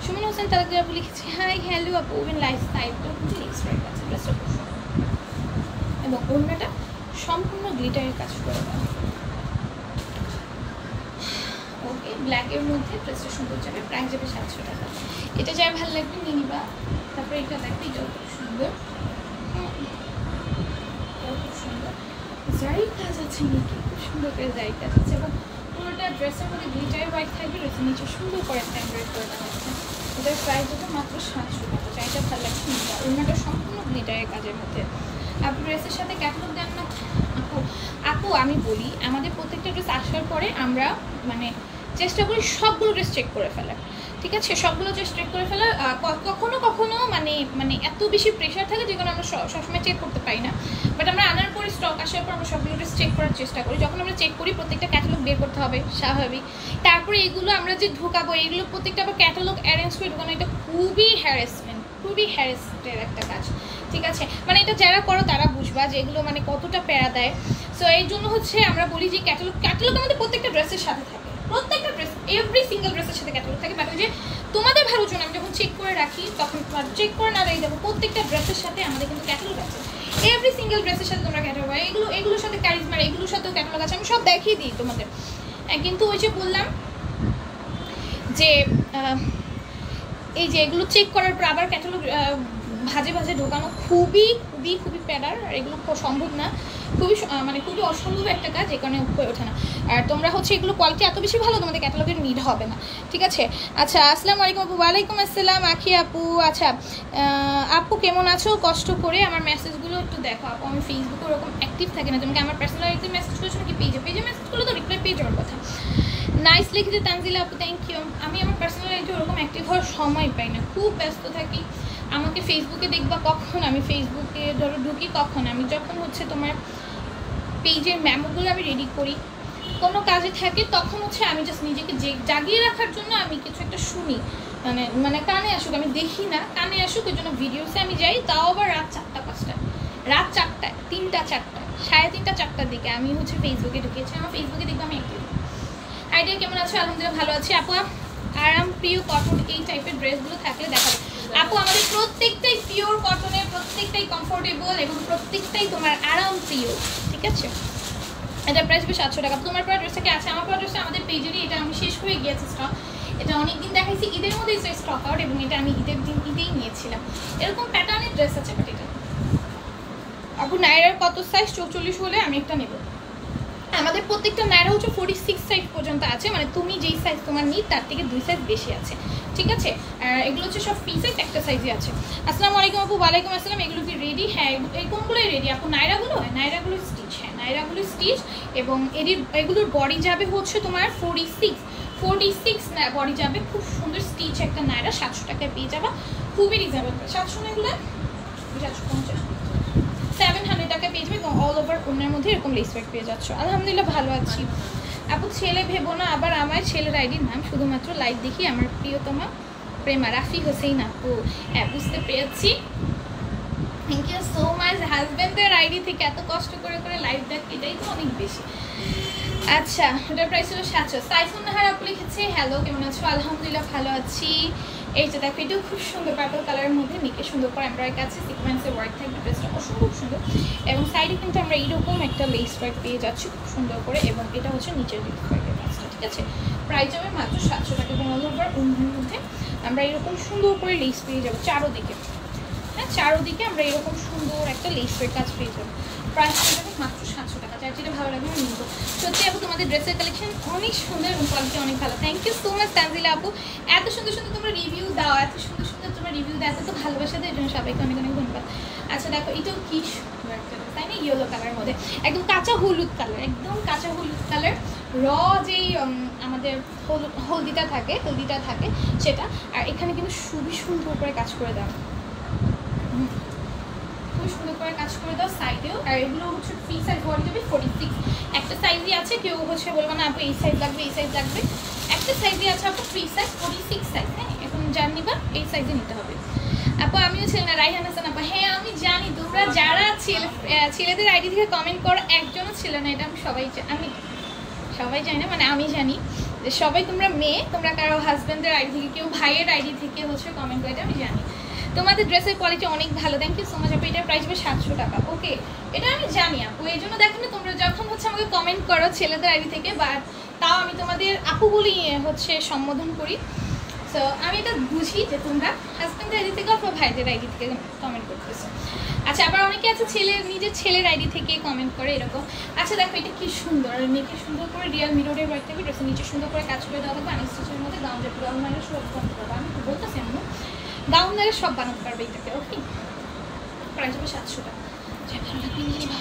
সুমন হোসেন তালাকদার আপু লিখেছে হাই হ্যালো আপু, ইভেন লাইফ স্টাইলটাও কিন্তু এক্সট্রা আছে। ড্রেসটা খুব সুন্দর এবং অন্যটা সম্পূর্ণ গ্লিটারের কাজ করে দেওয়া। ওকে ব্ল্যাকের মধ্যে ড্রেসটা সুন্দর যাবে, প্রাইস যাবে 700 টাকা। এটা যাই ভালো লাগবে নিয়ে নিবা। তারপরে এটা দেখবে, এটাও খুব সুন্দর, খুব সুন্দর জারি কাজ আছে নাকি, খুব সুন্দর করে জারি কাজ আছে এবং পুরোটা ড্রেসের মধ্যে গ্লিটার হোয়াইট থাকবে, ড্রেসের নিচে সুন্দর করে এমব্রয়েডারি করে দেওয়া হচ্ছে। এটার প্রাইস হচ্ছে মাত্র 700 টাকা। চাইটা ভালো লাগছে নিবা। অন্যটা সম্পূর্ণ গ্লিটারের কাজের মধ্যে। আপনি ড্রেসের সাথে ক্যাটালগ দেন না আপু? আমি বলি আমাদের প্রত্যেকটা ড্রেস আসার পরে আমরা মানে চেষ্টা করি সবগুলো ড্রেস চেক করে ফেলার, ঠিক আছে? সবগুলো ড্রেস চেক করে ফেলার। কখনো কখনো মানে এত বেশি প্রেশার থাকে যেগুলো আমরা সবসময় চেক করতে পারি না। বাট আমরা আনার পরে স্টক আসার পর আমরা সবগুলো ড্রেস চেক করার চেষ্টা করি। যখন আমরা চেক করি প্রত্যেকটা ক্যাটালগ বের করতে হবে স্বাভাবিক। তারপরে এগুলো আমরা যে ঢোকাবো এগুলো প্রত্যেকটা আবার ক্যাটালগ অ্যারেঞ্জ করে ঢোকানো, এটা খুবই হ্যারাসমেন্ট, খুবই হ্যারাসমেন্টের একটা কাজ, ঠিক আছে? মানে এটা যারা করো তারা বুঝবা যে এগুলো মানে কতটা প্যারা দেয়। সো এই জন্য হচ্ছে আমরা বলি যে ক্যাটালগ আমাদের প্রত্যেকটা ড্রেসের সাথে থাকে, প্রত্যেকটা ড্রেস এভরি সিঙ্গেল ড্রেসের সাথে ক্যাটালগ থাকে। বাট ওই যে তোমাদের ভালোর জন্য আমি যখন চেক করে রাখি তখন চেক করে না রাখি দেখো প্রত্যেকটা ড্রেসের সাথে আমাদের কিন্তু ক্যাটালগ আছে। এভরি সিঙ্গেল ড্রেসের সাথে তোমরা ক্যাটালগ পাবে, এগুলোর সাথে কারিজমার এগুলোর সাথেও ক্যাটালগ আছে, আমি সব দেখিয়ে দিই তোমাদের। কিন্তু ওই যে বললাম যে এই যে এগুলো চেক করার পর আবার ক্যাটালগ ভাজে ভাজে ঢোকানো খুবই খুবই খুবই প্যারার, আর এগুলো সম্ভব না, খুবই মানে খুবই অসম্ভব একটা কাজ, এই কারণে হয়ে ওঠে না। আর তোমরা হচ্ছে এগুলো কোয়ালিটি এত বেশি ভালো তোমাদের ক্যাটালগের নিড হবে না, ঠিক আছে? আচ্ছা আসসালামু আলাইকুম আপু। ওয়ালাইকুম আসসালাম আখি আপু। আচ্ছা আপু কেমন আছো? কষ্ট করে আমার মেসেজগুলো একটু দেখো আপু, আমি ফেসবুকে ওরকম অ্যাক্টিভ থাকি না, তোমাকে আমার পার্সোনাল মেসেজ করেছো নাকি পেজে মেসেজগুলো তো রিপ্লাই পেয়ে যাওয়ার কথা। নাইস লিখেছে তানজিলা আপু, থ্যাংক ইউ। আমি আমার পার্সোনাল আইডি ওরকম অ্যাক্টিভ হওয়ার সময় পাই না, খুব ব্যস্ত থাকি। আমাকে ফেসবুকে দেখবা কখন আমি ফেসবুকে ধরো ঢুকি কখন, আমি যখন হচ্ছে তোমার পেজের মেমোগুলো আমি রেডি করি, কোনো কাজে থাকে তখন হচ্ছে আমি জাস্ট নিজেকে জাগিয়ে রাখার জন্য আমি কিছু একটা শুনি, মানে কানে আসুক, আমি দেখি না, কানে আসুক, ওই জন্য ভিডিওসে আমি যাই, তাও আবার রাত 4টা-5টায়, রাত 4টায়, 3টা-4টায়, 3:30-4টার দিকে আমি হচ্ছে ফেসবুকে ঢুকিয়েছি। আমার ফেসবুকে দেখবো আমি অ্যাক্টিভ। আইডিয়া কেমন আছো? আলহামদুলিল্লাহ ভালো আছি আপু। আরাম প্রিয় কটন এই টাইপের ড্রেসগুলো থাকলে দেখাবে আপু। আমাদের প্রত্যেকটাই পিওর কটনের, প্রত্যেকটাই কমফোর্টেবল এবং প্রত্যেকটাই তোমার আরাম প্রিয়, ঠিক আছে? এটা প্রাইস বেশ 700 টাকা। তোমার পর ড্রেসটা কি আছে? আমার পর ড্রেসটা আমাদের পেজেরই, এটা আমি শেষ হয়ে গিয়েছে স্টক, এটা অনেকদিন দেখাইছি, ঈদের মধ্যেই স্টক আউট, এবং এটা আমি ঈদেই নিয়েছিলাম। এরকম প্যাটার্নের ড্রেস আছে, বাট এটা আপু নাইরার কত সাইজ? 44 হলে আমি একটা নেব। আমাদের প্রত্যেকটা নাইরা হচ্ছে 46 সাইজ পর্যন্ত আছে, মানে তুমি যেই সাইজ তোমার নিই তার থেকে 2 সাইজ বেশি আছে, ঠিক আছে? আর এগুলো হচ্ছে সব ফ্রি সাইজ, একটা সাইজই আছে। আসসালামু আলাইকুম আপু। ওয়ালাইকুম আসসালাম। এগুলো কি রেডি? হ্যাঁ, এই কোনগুলোই রেডি আপু? নাইরাগুলো? হ্যাঁ নাইরাগুলো স্টিচ, হ্যাঁ নাইরাগুলো স্টিচ, এবং এগুলোর বডি যাবে হচ্ছে তোমার 46 বডি যাবে, খুব সুন্দর স্টিচ একটা নাইরা, 700 টাকায় পেয়ে যাবা, খুবই রিজনেবল। 700 না এগুলো 750, 700 টাকা পেয়ে যাবে, এবং অল ওভার ওনার মধ্যে এরকম লেস ওয়ার্ক পেয়ে যাচ্ছ। আলহামদুলিল্লাহ ভালো আছি আপু। ছেলে ভেবো না আবার, আমার ছেলের আইডির নাম শুধুমাত্র লাইভ দেখি আমার প্রিয়তমা প্রেমা রাফি হোসেন আপু। হ্যাঁ বুঝতে পেরেছি, থ্যাংক ইউ সো মাচ। হাজব্যান্ডের আইডি থেকে এত কষ্ট করে করে লাইভ দেখ, এটাই তো অনেক বেশি। আচ্ছা ওটার প্রাইস হলো 700। সাইফুন নাহার আপু লিখেছে হ্যালো কেমন আছো? আলহামদুলিল্লাহ ভালো আছি। এই যে দেখো এটাও খুব সুন্দর, পার্পল কালারের মধ্যে নিকে সুন্দর করে এমব্রয়ডারি কাছে সিকোয়েন্সের ওয়ার্ক থাকবে, ড্রেসটা অসম্ভব সুন্দর, এবং সাইডে কিন্তু আমরা এইরকম একটা লেস ওয়ার্ক পেয়ে যাচ্ছি খুব সুন্দর করে, এবং এটা হচ্ছে নিচের লেস ওয়ার্কের কাজটা, ঠিক আছে? প্রাইস যাবে মাত্র 700 টাকা, এবং অল ওভার ওনার মধ্যে আমরা এরকম সুন্দর করে লেস পেয়ে যাবো চারোদিকে। হ্যাঁ চারোদিকে আমরা এরকম সুন্দর একটা লেস ওয়ার্ক কাজ পেয়ে যাবো, প্রাইস পেয়ে যাবে মাত্র 700 টাকা। যার যেটা ভালো লাগবে আমি নিব। সত্যি আপু তোমাদের ড্রেসের কালেকশন অনেক সুন্দর এবং কোয়ালিটি অনেক ভালো। Thank you so much Tanjila আপু, এত সুন্দর সুন্দর তোমরা রিভিউ দাও, এত সুন্দর সুন্দর তোমরা রিভিউ দাও, এত তো ভালোবাসা দেয়, এর জন্য সবাইকে অনেক অনেক ধন্যবাদ। আচ্ছা দেখো এটাও কি সুন্দর একটা, তাই না? ইয়েলো কালারের মধ্যে একদম কাঁচা হলুদ কালার, একদম কাঁচা হলুদ কালার, র যেই আমাদের হলদিটা থাকে সেটা, আর এখানে কিন্তু খুবই সুন্দর করে কাজ করে দাও, খুব সুন্দর করে কাজ করে দাও সাইডেও। আর এগুলো হচ্ছে ফ্রি সাইজ বডি যাবে 46, একটা সাইজই আছে, কেউ হচ্ছে বলবে না আপু এই সাইজ লাগবে এই সাইজ লাগবে, একটা সাইজই আছে আপু ফ্রি সাইজ 46 সাইজ। হ্যাঁ এখন যার নিবা এই সাইজে নিতে হবে আপু। আমিও ছেলে না, রাইহান হাসান আপু। হ্যাঁ আমি জানি তোমরা যারা ছেলেদের আইডি থেকে কমেন্ট করো একজনও ছিল না, এটা আমি সবাই জানি না, মানে আমি জানি যে সবাই তোমরা মেয়ে, তোমরা কারো হাজব্যান্ডের আইডি থেকে, কেউ ভাইয়ের আইডি থেকে হচ্ছে কমেন্ট করে, এটা আমি জানি। তোমাদের ড্রেসের কোয়ালিটি অনেক ভালো, থ্যাংক ইউ সো মাচ আপু। এটার প্রাইস হবে 700 টাকা। ওকে এটা আমি জানি আপু, এই জন্য দেখো না তোমরা যখন হচ্ছে আমাকে কমেন্ট করো ছেলেদের আইডি থেকে, বাট তাও আমি তোমাদের আপু বলি হচ্ছে সম্বোধন করি। সো আমি এটা বুঝি যে তোমরা হাজব্যান্ডের আইডি থেকে অথবা ভাইদের আইডি থেকে কমেন্ট করতেছো। আচ্ছা আবার অনেকে আছে নিজের ছেলের আইডি থেকে কমেন্ট করে এরকম। আচ্ছা দেখো এটা কি সুন্দর, মেয়েকে সুন্দর করে রিয়াল মিররের ওয়ার্ক থাকবে, ড্রেসের নিচে সুন্দর করে কাজ করে দেওয়া থাকবে, আনস্টিচের মধ্যে গাউন মানে সব বানাতে পারবে, আমি তো বলতেছি আমি গাউনের সব বানাতে পারবে এটাকে। ওকে প্রাইস হবে 700 টাকা। ভালো লাগবে নিয়ে নিবা,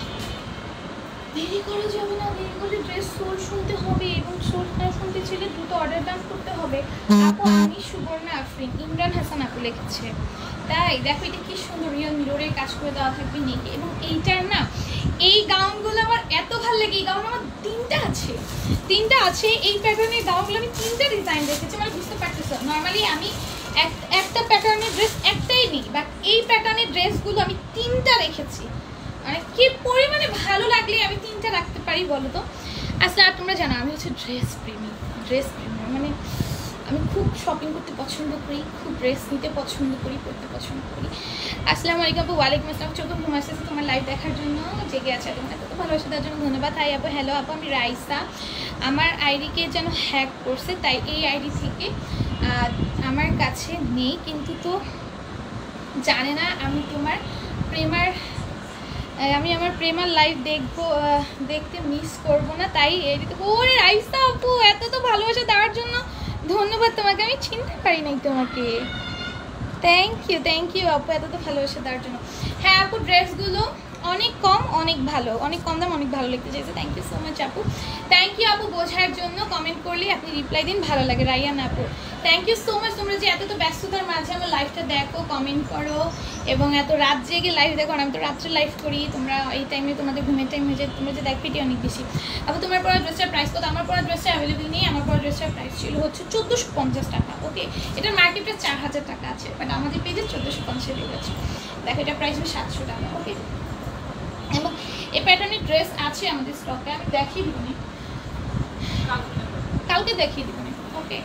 দেরি করা যাবে না, দেরি করলে ড্রেস সোল শুনতে হবে, এবং সোল না শুনতে ছেলে দ্রুত অর্ডার ডান করতে হবে। আপু আমি সুবর্ণা আফরিন, ইমরান হাসান আপু লিখেছে, তাই দেখো এটা কি সুন্দর রিয়াল মিররের কাজ করে দেওয়া থাকবে নেকে, এবং এইটার না এই গাউনগুলো আমার এত ভালো লাগে। এই গাউন আমার তিনটা আছে, এই প্যাটার্নের গাউনগুলো আমি 3টা ডিজাইন দেখেছি, মানে বুঝতে পারতেছো নর্মালি আমি একটা প্যাটার্নের ড্রেস একটাই নেই, বাট এই প্যাটার্নের ড্রেসগুলো আমি 3টা রেখেছি। মানে কি পরিমাণে ভালো লাগলে আমি 3টা রাখতে পারি বলো তো। আসলে আর তোমরা জানো আমি হচ্ছে ড্রেস প্রেমী, মানে আমি খুব শপিং করতে পছন্দ করি, খুব ড্রেস নিতে পছন্দ করি, পরতে পছন্দ করি। আসসালামু আলাইকুম আপু। ওয়ালাইকুম আসসালাম। চোখে ঘুম আসতেছে তোমার লাইভ দেখার জন্য, জেগে আছে এবং এত ভালোবাসা দেওয়ার জন্য ধন্যবাদ। হাই আপু। হ্যালো আপু, আমি রাইসা। আমার আইডিকে যেন হ্যাক করছে, তাই এই আইডি থেকে আমার কাছে নেই, কিন্তু তো জানে না আমি আমার প্রেমার লাইভ দেখতে মিস করব না, তাই এদিকে। ওরে রাইসা আপু, এত তো ভালোবাসা দেওয়ার জন্য ধন্যবাদ তোমাকে। আমি চিনতে পারি নাই তোমাকে। থ্যাংক ইউ আপু, এত তো ভালোবাসা দেওয়ার জন্য। হ্যাঁ আপু, ড্রেসগুলো অনেক কম, অনেক ভালো, অনেক কম দাম, অনেক ভালো লিখতে চাইছে। থ্যাংক ইউ সো মাচ আপু। থ্যাংক ইউ আপু বোঝার জন্য। কমেন্ট করলে আপনি রিপ্লাই দিন, ভালো লাগে। রায়ান আপু, থ্যাংক ইউ সো মাচ। তোমরা যে এত তো ব্যস্ততার মাঝে আমার লাইভটা দেখো, কমেন্ট করো এবং এত রাত জেগে লাইভ দেখো। আমি তো রাত্রে লাইভ করি, তোমরা এই টাইমে তোমাদের ঘুমের টাইম হয়ে যায়, তোমরা যে দেখো এটি অনেক বেশি। আপু তোমার পরা ড্রেসটার প্রাইস কত? আমার পরা ড্রেসটা অ্যাভেলেবল নেই। আমার পরা ড্রেসটার প্রাইস ছিল হচ্ছে 1450 টাকা। ওকে, এটার মার্কেটে 4000 টাকা আছে, বাট আমাদের পেজে 1450 দিয়ে যাচ্ছে। দেখো এটা প্রাইস হবে 700 টাকা। ওকে, এবং এই প্যাটার্নের ড্রেস আছে আমাদের স্টকে, আমি দেখিয়ে দিব না, কালকে দেখিয়ে দিব না। ওকে,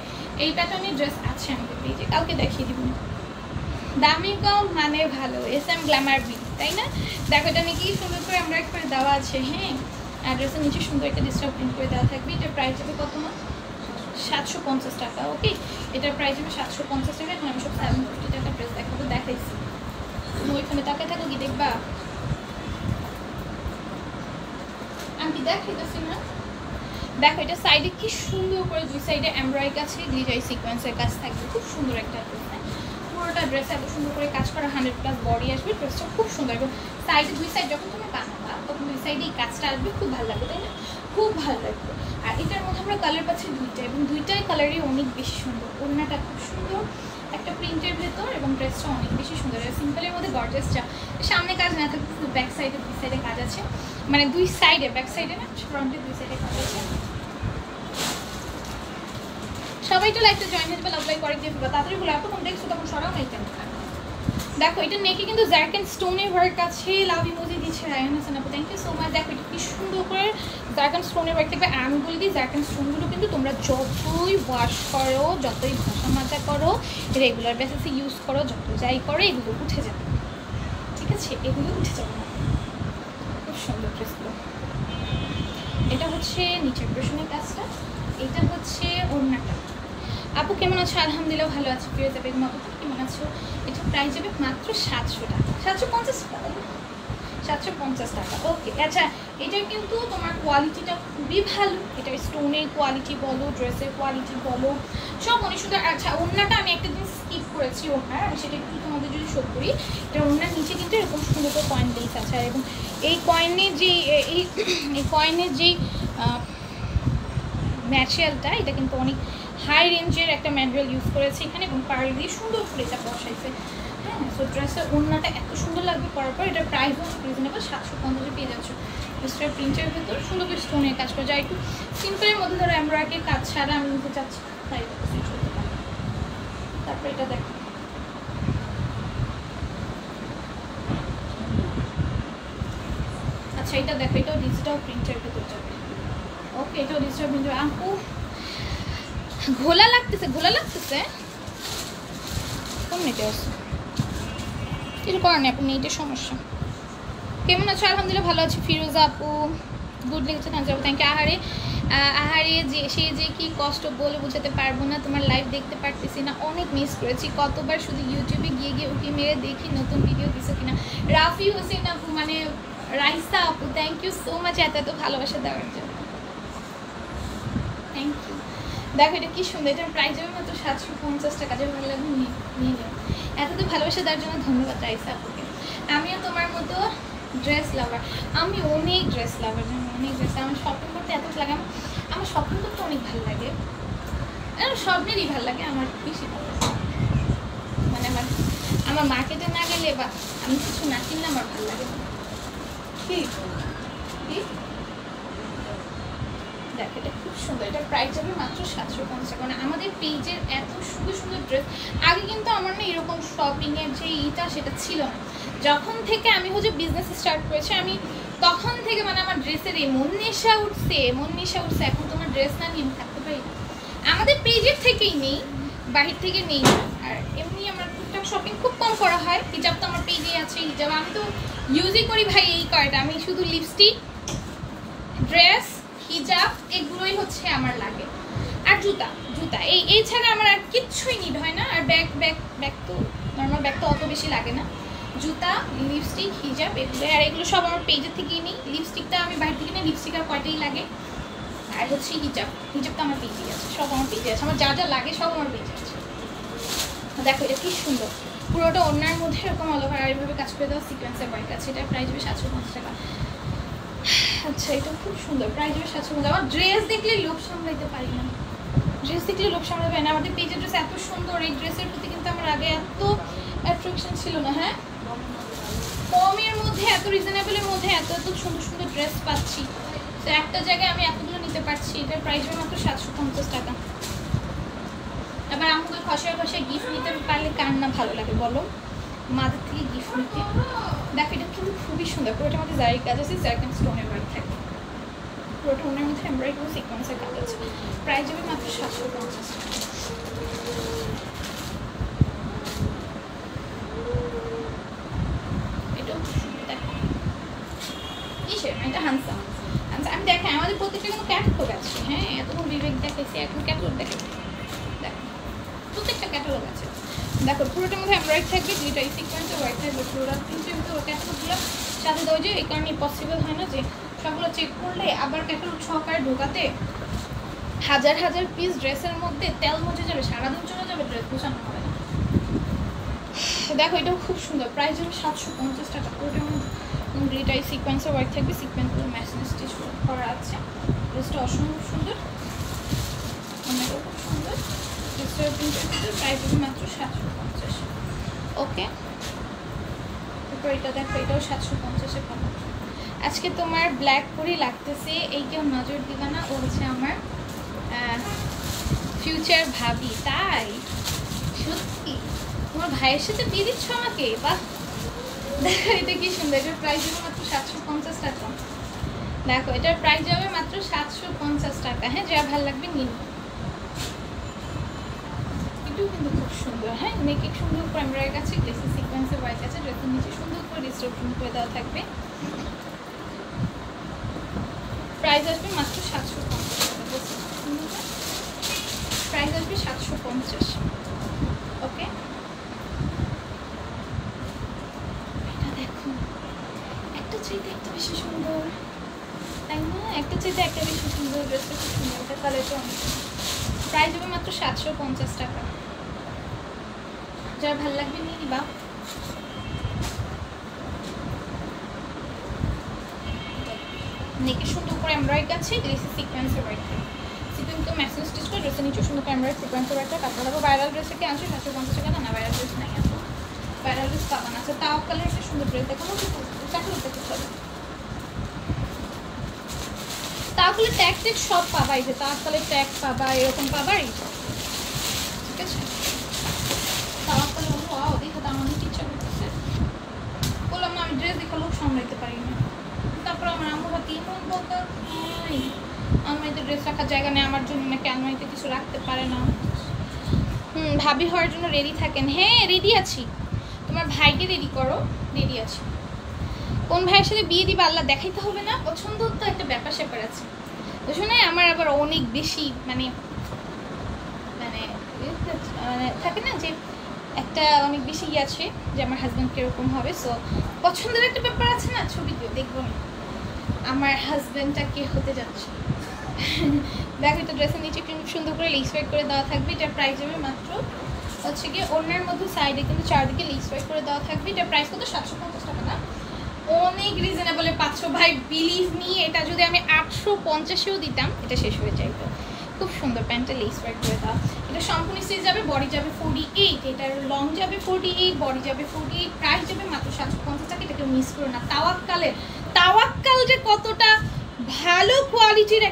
এই প্যাটার্নের ড্রেস আছে আমাদের পেজে, কালকে দেখিয়ে দিব না। দামি কম মানে ভালো, SM গ্ল্যামার বি, তাই না? দেখো এটা নাকি সুন্দর করে আমরা করে দেওয়া আছে। হ্যাঁ, অ্যাড্রেসের নিচে সুন্দর একটা ডিসকাউন্ট প্রিন্ট করে দেওয়া থাকবে। এটার প্রাইস হবে কত? 750 টাকা। ওকে, এটার প্রাইস হবে 750 টাকা। এখন আমি সব 750 টাকা ড্রেস দেখাবো, দেখাইছি। তুমি ওইখানে তাকায় থাকো, কি দেখবা? আমি কি দেখাইতেছি না? দেখো এটা সাইডে কি সুন্দর করে, দুই সাইডে এমব্রয়ডারি কাছে গ্লিটারি সিকোয়েন্সের কাজ থাকবে, খুব সুন্দর একটা ড্রেস। পুরোটা ড্রেসে এত সুন্দর করে কাজ করা, 100+ বডি আসবে। ড্রেসটা খুব সুন্দর এবং সাইডে দুই সাইড যখন তুমি বানাবা তখন দুই সাইডে এই কাজটা আসবে, খুব ভালো লাগবে, তাই না? খুব ভালো লাগবে। আর এটার মধ্যে আমরা কালার পাচ্ছি দুইটা, এবং দুইটাই কালারই অনেক বেশি সুন্দর। ওড়নাটা খুব সুন্দর একটা প্রিন্টের ভেতর, এবং ড্রেসটা অনেক বেশি সুন্দর। সিম্পলের মধ্যে গর্জিয়াসটা, সামনে কাজ না থাকবে, ব্যাক সাইডে দুই সাইডে কাজ আছে, মানে দুই সাইডে, ব্যাক সাইডে না, ফ্রন্টে দুই সাইডে কাজ আছে। সবাই তো লাইভটা জয়েন হয়ে যাবে, লাভ লাইক করে দিয়ে ফেলবে তাড়াতাড়ি বলে। আপু তোমরা দেখছো তখন সরাও না এটা। দেখো এটা নেকে কিন্তু জ্যাক অ্যান্ড স্টোনের ওয়ার্ক আছে, লাভ ইমোজি দিচ্ছে রায়ান হাসান আপু, থ্যাংক ইউ সো মাচ। দেখো এটা কি সুন্দর করে জ্যাক অ্যান্ড স্টোনের ওয়ার্ক থাকবে। আমি বলে দিই, জ্যাক অ্যান্ড স্টোনগুলো কিন্তু তোমরা যতই ওয়াশ করো, যতই ঘষা মাজা করো, রেগুলার বেসিসে ইউজ করো, যত যাই করো, এগুলো উঠে যাবে, ঠিক আছে? এগুলো উঠে যাবে না। খুব সুন্দর ড্রেসগুলো। এটা হচ্ছে নিচের পোর্শনের কাজটা, এটা হচ্ছে ওড়নাটা। আপু কেমন আছো? আলহামদুলিল্লাহ ভালো আছি। ফিরোজা বেগম আপু কেমন আছো? এটা প্রাইস যাবে মাত্র 700 টাকা, 750 টাকা, 750 টাকা। ওকে, আচ্ছা এটা কিন্তু তোমার কোয়ালিটিটা খুবই ভালো। এটা স্টোনের কোয়ালিটি বলো, ড্রেসের কোয়ালিটি বলো, সব অনেক সুন্দর। আচ্ছা ওড়নাটা আমি একটা দিন স্কিপ করেছি ওড়নার, আমি সেটা একটু তোমাদের যদি শো করি। এটা ওড়নার নিচে কিন্তু এরকম সুন্দর করে কয়েন লেস আছে, এবং এই কয়েনের যেই ম্যাটেরিয়ালটা, এটা কিন্তু অনেক হাই রেঞ্জের একটা ম্যাটেরিয়াল ইউজ করেছে এখানে, এবং পাড়ি দিয়ে সুন্দর করে এটা বসাইছে। হ্যাঁ, সো ড্রেসের ওড়নাটা এত সুন্দর লাগবে পরার পর। এটার প্রাইসও রিজনেবল, 750 পেয়ে যাচ্ছ। মিস্টার প্রিন্টের ভেতর সুন্দর করে স্টোনের কাজ করা যায়, একটু সিম্পলের মধ্যে ধরো এমব্রয়ডারির কাজ ছাড়া আমি নিতে চাচ্ছি, তাই সুইচ করতে পারি। তারপর এটা দেখো, আচ্ছা এটা দেখো, এটাও ডিজিটাল প্রিন্টের ভেতর যাবে। ওকে, এটাও ডিজিটাল প্রিন্টার। আপু ঘোলা লাগতেছে কোন নেটে আছে? কিছু করার নেই আপু, নেটের সমস্যা। কেমন আছো? আলহামদুলিল্লাহ ভালো আছি। ফিরোজা আপু গুড লিখেছে, থ্যাংক ইউ। আহারে যে কি কষ্ট বলে বোঝাতে পারবো না, তোমার লাইভ দেখতে পারতেছি না, অনেক মিস করেছি। কতবার শুধু ইউটিউবে গিয়ে উকি মেরে দেখি নতুন ভিডিও দিছো কিনা। রাফি হোসেন আপু, মানে রাইসা আপু, থ্যাংক ইউ সো মাচ এত ভালোবাসা দেওয়ার জন্য, থ্যাংক ইউ। দেখো এটা কি সুন্দর, এটার প্রাইস হবে মাত্র 750 টাকা। যে ভালো লাগবে নিয়ে নিও। এত তো ভালোবাসা দেওয়ার জন্য ধন্যবাদ রাইসা আপুকে। আমিও তোমার মতো ড্রেস লাভার, আমি অনেক ড্রেস লাভার, অনেক ড্রেস। আমার শপিং করতে এত লাগে, আমার শপিং করতে অনেক ভালো লাগে, স্বপ্নেরই ভালো লাগে, আমার বেশি ভালো লাগে। মানে আমার মার্কেটে না গেলে বা আমি কিছু না কিনলে আমার ভালো লাগে না। কি দেখ এটা খুব সুন্দর, এটা প্রাইস যাবে মাত্র 750 টাকা। মানে আমাদের পেজের এত সুন্দর সুন্দর ড্রেস, আগে কিন্তু আমার না এরকম শপিংয়ের যে ইটা সেটা ছিল না। যখন থেকে আমি হচ্ছে বিজনেস স্টার্ট করেছি আমি তখন থেকে মানে আমার ড্রেসের এমন নেশা উঠছে, এমন নেশা উঠছে, এখন তোমার ড্রেস না নিয়ে থাকতে পারি না। আমাদের পেজের থেকেই নেই, বাহির থেকে নেই না। আর এমনি আমার টুকটাক শপিং খুব কম করা হয়। হিজাব তো আমার পেজেই আছে, হিজাব আমি তো ইউজই করি ভাই এই কয়টা। আমি শুধু লিপস্টিক, ড্রেস, হিজাব এগুলোই হচ্ছে আমার লাগে। আর জুতা জুতা এই ছাড়া আমার আর কিচ্ছুই নিড হয় না। আর ব্যাগ ব্যাগ ব্যাগ তো নর্মাল ব্যাগ তো অত বেশি লাগে না। জুতা, লিপস্টিক, হিজাব এগুলো, আর এগুলো সব আমার পেজের থেকেই নিই। লিপস্টিকটা আমি বাইরে থেকে নিই, লিপস্টিক আর কয়টাই লাগে। আর হচ্ছে হিজাব, হিজাবটা আমার পেজেই আছে, সব আমার পেজে আছে। আমার যা যা লাগে সব আমার পেজে আছে। দেখো এটা কি সুন্দর, পুরোটা ওড়নার মধ্যে এরকম অল ওভার এইভাবে কাজ করে দেওয়া সিকোয়েন্সের ওয়ার্ক আছে। এটার প্রাইস হবে 750 টাকা। আচ্ছা এটা খুব সুন্দর, প্রাইস হবে 750। আমার ড্রেস দেখলে লোভ সামলাইতে পারি না, ড্রেস দেখলে লোভ সামলাতে পারি না। আমাদের পেজের ড্রেস এত সুন্দর, এই ড্রেসের প্রতি কিন্তু আমার আগে এত অ্যাট্রাকশন ছিল না। হ্যাঁ, কমের মধ্যে এত রিজনেবলের মধ্যে এত এত সুন্দর সুন্দর ড্রেস পাচ্ছি, তো একটা জায়গায় আমি এতগুলো নিতে পারছি। এটার প্রাইস হবে মাত্র 750 টাকা। এবার আমাকে খসায় খসায় গিফট নিতে পারলে কার না ভালো লাগে বলো, মাদের থেকে গিফট নিতে। দেখো এটা কিন্তু খুবই সুন্দর, পুরোটার মধ্যে জারি কাজ আছে, জারকান স্টোনের ওয়ার্ক থাকে, পুরোটা ওনার মধ্যে এমব্রয়ডারি এবং সিকোয়েন্সের কাজ আছে। প্রাইস হবে মাত্র 750 টাকা। এটাও খুব সুন্দর, দেখো কিসের এটা হানসাম। আমি দেখাই আমাদের প্রত্যেকটা কিন্তু ক্যাটালগ আছে। হ্যাঁ, এতক্ষণ বিবেক দেখাইছি, এখন ক্যাটালগ দেখাইছি। দেখো প্রত্যেকটা ক্যাটালগ আছে। দেখো পুরোটার মধ্যে এমব্রয়ডারি থাকবে, দুইটাই সিকোয়েন্সের ওয়ার্ক থাকবে পুরোটা। কিন্তু ক্যাটালগুলো সাথে দেওয়া যায়, এই কারণে পসিবল হয় না যে সবগুলো চেক করলে আবার ক্যাটালগ সহকারে ঢোকাতে হাজার হাজার পিস ড্রেসের মধ্যে তেল মুছে যাবে, সারাদিন চলে যাবে, ড্রেস গোছানো হবে না। দেখো এটাও খুব সুন্দর, প্রাইস হবে 750 টাকা। পুরোটার মধ্যে গ্লিটারি সিকোয়েন্সের ওয়ার্ক থাকবে, সিকোয়েন্সগুলো ম্যাচিং স্টিচ করা আছে। ড্রেসটা অসম্ভব সুন্দর, অনেকও খুব সুন্দর। ড্রেসটার প্রিন্টের প্রাইস হবে মাত্র 750। ওকে, তারপর এটা দেখো, এটাও 750-এ পাবো। আজকে তোমার ব্ল্যাক করেই লাগতেছে, এই কেউ নজর দিবা না, ও হচ্ছে আমার ফিউচার ভাবি। তাই সত্যি তোমার ভাইয়ের সাথে বিয়ে দিচ্ছ আমাকে? বাহ, দেখো এটা কি সুন্দর, এটার প্রাইস হবে মাত্র 750 টাকা। দেখো এটার প্রাইস হবে মাত্র 750 টাকা। হ্যাঁ, যা ভালো লাগবে নিন। এটাও কিন্তু খুব সুন্দর। হ্যাঁ, মেকিং সুন্দর করে এমব্রয়ডারি কাছে, গ্লেসি সিকোয়েন্সের ওয়ার্ক আছে। ড্রেসের নিচে সুন্দর করে ডিস্ট্রিবিউশন করে দেওয়া থাকবে। প্রাইস আসবে মাত্র 750 টাকা। প্রাইস আসবে 750। ওকে, এটা দেখো একটা চাইতে একটা বেশি সুন্দর, তাই না? একটা চাইতে একটা বেশি সুন্দর, ড্রেসটা খুব সুন্দর, এটা কালারটা অনেক সুন্দর। প্রাইস হবে মাত্র 750 টাকা। যার ভালো লাগবে নিয়ে নিবা। নেকে সুন্দর করে এমব্রয়ডারি আছে, গ্লেসি সিকোয়েন্সের ওয়ার্ক থাকে। সিকোয়েন্সকে ম্যাচিং স্টিচ করে ড্রেসের নিচে সুন্দর করে এমব্রয়ডারি সিকোয়েন্সের ওয়ার্ক থাকে। কাপড় দেখো ভাইরাল ড্রেস থেকে আনছে 750 টাকা। না, ভাইরাল ড্রেস নাই, এত ভাইরাল ড্রেস পাবা না। আচ্ছা, তাও কালার একটা সুন্দর ড্রেস দেখো, ক্যাটালগ দেখতে চলো। তাহলে ট্যাগ ট্যাগ সব পাবা, এই যে তাহলে ট্যাগ পাবা, এরকম পাবা, এই ঠিক আছে। তাহলে ওয়াও, দেখো দাম অনেক ইচ্ছা করতেছে, বললাম না আমি ড্রেস দেখে লোক সামলাইতে পারি না। তারপর আমার আম্মু ভাতি এমন বকা খাই, আলমারিতে ড্রেস রাখার জায়গা নেই আমার জন্য, নাকি আলমারিতে কিছু রাখতে পারে না। ভাবি হওয়ার জন্য রেডি থাকেন? হ্যাঁ রেডি আছি, তোমার ভাইকে রেডি করো, রেডি আছি। কোন ভাইয়ের সাথে বিয়ে দিবা আল্লাহ দেখাইতে হবে না, পছন্দ তো একটা ব্যাপার স্যাপার আছে। তো শোনে আমার আবার অনেক বেশি মানে মানে মানে থাকে না যে একটা অনেক বেশি ইয়ে আছে যে আমার হাজব্যান্ড কিরকম হবে। সো পছন্দের একটা ব্যাপার আছে না, ছবি দেখবো না আমার হাজব্যান্ডটা কে হতে যাচ্ছে। দেখো তো ড্রেসের নিচে কিন্তু সুন্দর করে লেস ওয়ার্ক করে দেওয়া থাকবে। এটার প্রাইস হবে মাত্র হচ্ছে গিয়ে ওড়নার মধ্যে সাইডে কিন্তু চারদিকে লেস ওয়ার্ক করে দেওয়া থাকবে। এটার প্রাইস কত? 750 টাকা না, অনেক রিজনেবলে পাচ্ছ ভাই, বিলিভ মি। এটা যদি আমি 850-এও দিতাম এটা শেষ হয়ে যাইতো। খুব সুন্দর প্যান্টটা লেস ওয়ার্ক করে দেওয়া। এটা সম্পূর্ণ স্টিচ যাবে, বডি যাবে 48, এটার লং যাবে 48, বডি যাবে 48। প্রাইস যাবে মাত্র 750 টাকা। এটাকে মিস করো না। তাওয়াক্কাল যে কতটা ভালো কোয়ালিটির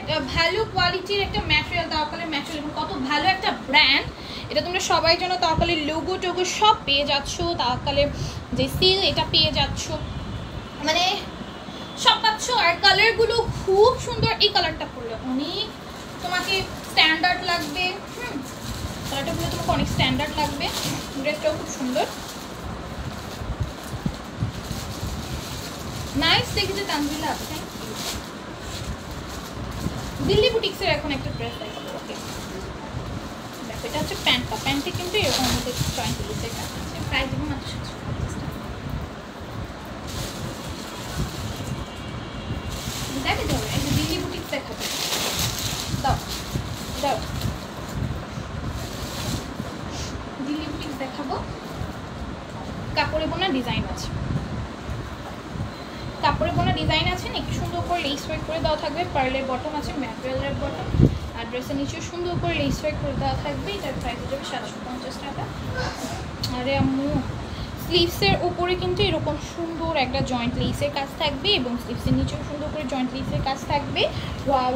একটা ম্যাটেরিয়াল, তাওয়াক্কালের ম্যাটেরিয়াল, এবং কত ভালো একটা ব্র্যান্ড। এটা তোমরা সবাই যেন তাওয়াক্কালের লোগো টোগো সব পেয়ে যাচ্ছ, তাওয়াক্কালের যে সিল এটা পেয়ে যাচ্ছ, মানে সব পাচ্ছ। আর কালারগুলো খুব সুন্দর। এই কালারটা পরলে অনেক তোমাকে স্ট্যান্ডার্ড লাগবে। কালারটা পরলে তোমাকে অনেক স্ট্যান্ডার্ড লাগবে। ড্রেসটাও খুব সুন্দর, নাইস দেখেছে তানজিলা। Thank you. দিল্লি বুটিক্সের এখন একটা ড্রেস দেখাবো। ওকে দেখো, এটা হচ্ছে প্যান্টটা। প্যান্টে কিন্তু এরকম আমাদের জয়েন্ট লিসের কাজ আছে। প্রাইস দেবো মাত্র 750 টাকা। দেখে যাবে, এই যে দিল্লি বুটিক্স দেখাবো। দাও দাও, দিল্লি বুটিক্স দেখাবো। কাপড়ে বোনা ডিজাইন আছে, কাপড়ে বোনা ডিজাইন আছে, একটু সুন্দর করে লেস ওয়ার্ক করে দেওয়া থাকবে। পার্লের বটম আছে, ম্যাটেরিয়ালের বটম, আর ড্রেসের নিচেও সুন্দর করে লেস ওয়ার্ক করে দেওয়া থাকবে। এটার প্রাইস হয়ে যাবে 750 টাকা। আরে আম্মু, স্লিভসের উপরে কিন্তু এরকম সুন্দর একটা জয়েন্ট লেসের কাজ থাকবে, এবং স্লিভসের নিচেও সুন্দর করে জয়েন্ট লেসের কাজ থাকবে।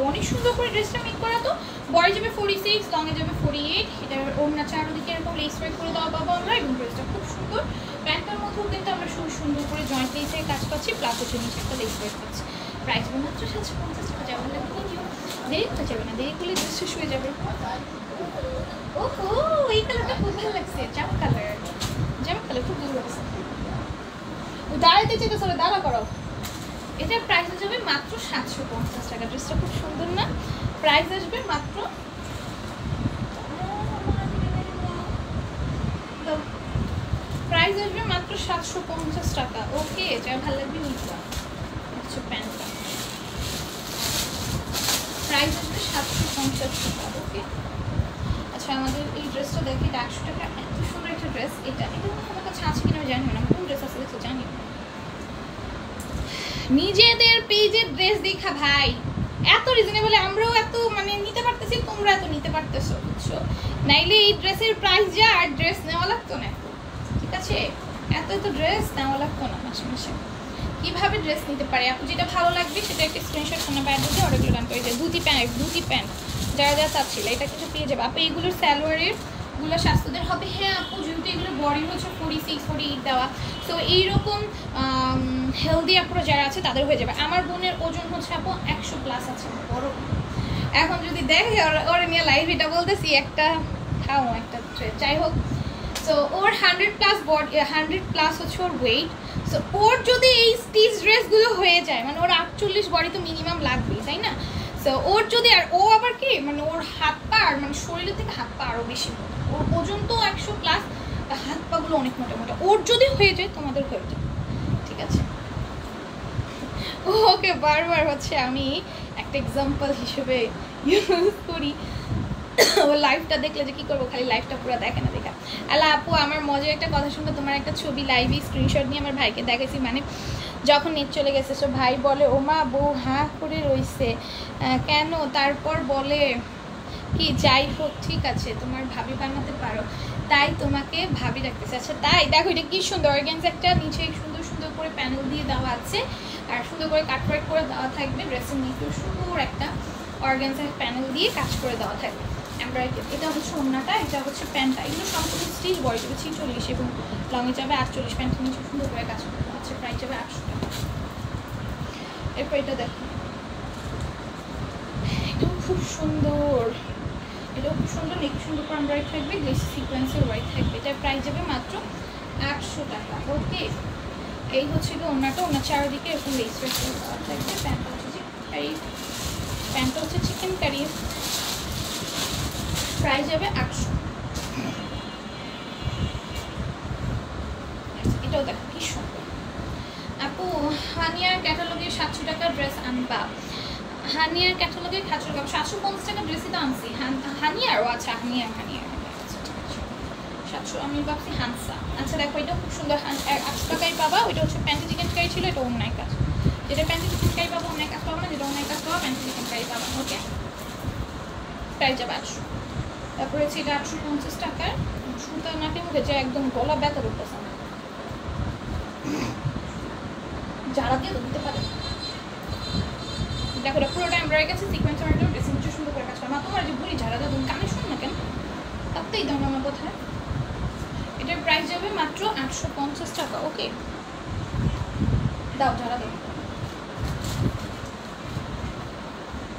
অনেক সুন্দর করে ড্রেসটা মেক করা। তো বড়ি যাবে 46, লংয়ে যাবে 48। এটা ওড়না চারদিকে এরকম লেস ওয়ার্ক করে দেওয়া পাবো আমরা, এবং ড্রেসটা খুব সুন্দর। প্যান্টটার মধ্যেও কিন্তু আমরা সুন্দর করে জয়েন্ট লেসের কাজ পাচ্ছি, প্লাস হচ্ছে নিচে একটা লেস ওয়ার্ক পাচ্ছি। প্রাইস মাত্র 750 টাকা। যাওয়া লাগবে নিও, দেরি হতে যাবে না, দেরি করলে ড্রেস শেষ হয়ে যাবে। ওহো, এই কালারটা খুব ভালো লাগছে। জামা কালার, জামা কালার খুব ভালো লাগছে। দাঁড়াইতে চাইতে চলে, দাঁড়া করো। এটার প্রাইস আসবে মাত্র 750 টাকা। ড্রেসটা খুব সুন্দর না? প্রাইস আসবে মাত্র, প্রাইস আসবে মাত্র 750 টাকা। ওকে, যা ভালো লাগবে নিতে। আচ্ছা, প্যান্টটা প্রাইস আসবে 750 টাকা। ওকে, আচ্ছা আমাদের এই ড্রেসটা দেখি, এটা 100 টাকা। এত সুন্দর একটা ড্রেস। এটা আমার কাছে আছে কিনা জানি না, কোন ড্রেস আছে দেখতে জানি না। নিজেদের পেজের ড্রেস দেখা ভাই এত রিজনেবল, আমরাও এত মানে নিতে পারতেছি, তোমরা এত নিতে পারতেছো, বুঝছো? নাইলে এই ড্রেসের প্রাইস যা, আর ড্রেস নেওয়া লাগতো না। ঠিক আছে, এত ড্রেস নেওয়া লাগতো না মাসে মাসে। কিভাবে ড্রেস নিতে পারে আপু, যেটা ভালো লাগবে সেটা একটা স্ক্রিনশট ফোনে বাইরে দিয়ে অর্ডারগুলো ডান করে যায়। দুটি প্যান্ট যারা যা চাচ্ছিল এটা কিছু পেয়ে যাবে আপু। এইগুলোর স্যালোয়ারের গুলো স্বাস্থ্যদের হবে। হ্যাঁ আপু, যেহেতু এগুলো বডি হচ্ছে 46, 48 দেওয়া, তো এইরকম হেলদি আপুরা যারা আছে তাদের হয়ে যাবে। আমার বোনের ওজন হচ্ছে আপু 100+ আছে, বড়। এখন যদি দেখে ওরা নিয়ে লাইভ এটা বলতেছি, একটা খাও একটা, যাই হোক। সো ওর 100+ বডি, 100+ হচ্ছে ওর ওয়েট। সো ওর যদি এই স্টিচ ড্রেসগুলো হয়ে যায়, মানে ওর 48 বডি তো মিনিমাম লাগবেই, তাই না? সো ওর যদি, আর ও আবার কি মানে ওর হাত পা, আর মানে শরীরের থেকে হাত পা আরও বেশি মোটা। ওর ওজন তো 100+, হাত পাগুলো অনেক মোটা মোটা। ওর যদি হয়ে যায় তোমাদের হয়ে যাবে, ঠিক আছে? ওকে, বারবার হচ্ছে আমি একটা এক্সাম্পল হিসেবে ইউজ করি। ও লাইভটা দেখলে যে কি করবো, খালি লাইভটা পুরো দেখে না দেখা। আল্লাহ আপু, আমার মজার একটা কথা শুনবো। তোমার একটা ছবি লাইভে স্ক্রিনশট নিয়ে আমার ভাইকে দেখেছি, মানে যখন নেট চলে গেছে, সো ভাই বলে ও মা বউ হাঁ করে রইছে কেন? তারপর বলে কি, যাই হোক ঠিক আছে, তোমার ভাবি বানাতে পারো, তাই তোমাকে ভাবি রাখতেছে। আচ্ছা তাই, দেখো এটা কি সুন্দর অর্গানজা, একটা নিচে সুন্দর সুন্দর করে প্যানেল দিয়ে দেওয়া আছে, আর সুন্দর করে কাটওয়ার্ক করে দেওয়া থাকবে। ড্রেসের নিচে সুন্দর একটা অর্গানজা প্যানেল দিয়ে কাজ করে দেওয়া থাকবে এমব্রয়ডারি। এটা হচ্ছে ওড়নাটা, এটা হচ্ছে প্যান্টটা। এগুলো সম্পূর্ণ স্টিচ, বডি যাবে 46 এবং লংয়ে যাবে 48। প্যান্টের নিচে সুন্দর করে কাজ করে দেওয়া আছে। প্রাইস যাবে 800 টাকা। এরপর এটা দেখো, এটাও খুব সুন্দর, এটাও খুব সুন্দর। নেক সুন্দর করে এমব্রয়ডারি থাকবে, গ্লেসি সিকোয়েন্সের ওয়ার্ক থাকবে। এটার প্রাইস যাবে মাত্র 800 টাকা। ওকে, এই হচ্ছে কি ওড়নাটা। ওড়নার চারদিকে এরকম লেস ওয়ার্ক করে দেওয়া থাকবে। প্যান্টটা হচ্ছে কারি, প্যান্টটা হচ্ছে চিকেন কারি। প্রাইস যাবে 800। এটাও দেখো কি সুন্দর আপু। হানিয়ার ক্যাটালগে 700 টাকা ড্রেস আনবা। হানিয়ার ক্যাটালগে 750 টাকা ড্রেসই তো আনছি। হানিয়ার, ও আচ্ছা হানিয়ার 700। আমি ভাবছি হানসা। আচ্ছা দেখো, এটা খুব সুন্দর, 800 টাকায় পাবা। ওইটা হচ্ছে প্যান্টি চিকেন কারি ছিল, এটা অন্যায় কাজ। যেটা প্যান্টি চিকেন কারি পাবো অন্যায় কাজ পাবো না, যেটা অন্যায় কাজ পাবো প্যান্টি চিকেন কারি পাবো। ওকে, প্রাইস যাবে 800। তারপরে হচ্ছে এটা 850 টাকার। সুতা নাকে মুখে যে একদম গলা ব্যথা করতেছে না, যারা দিয়ে দিতে পারে, দেখো এটা পুরোটা এমব্রয়ডারি কাছে সিকোয়েন্সের একদম ড্রেসিং কিছু সুন্দর করে কাজ করে। মা তোমার যে ভুলি ঝাড়া দাও তুমি কানে শোন না কেন, তাতেই দাও না আমার কোথায়। এটার প্রাইস যাবে মাত্র 850 টাকা। ওকে দাও ঝাড়া দাও,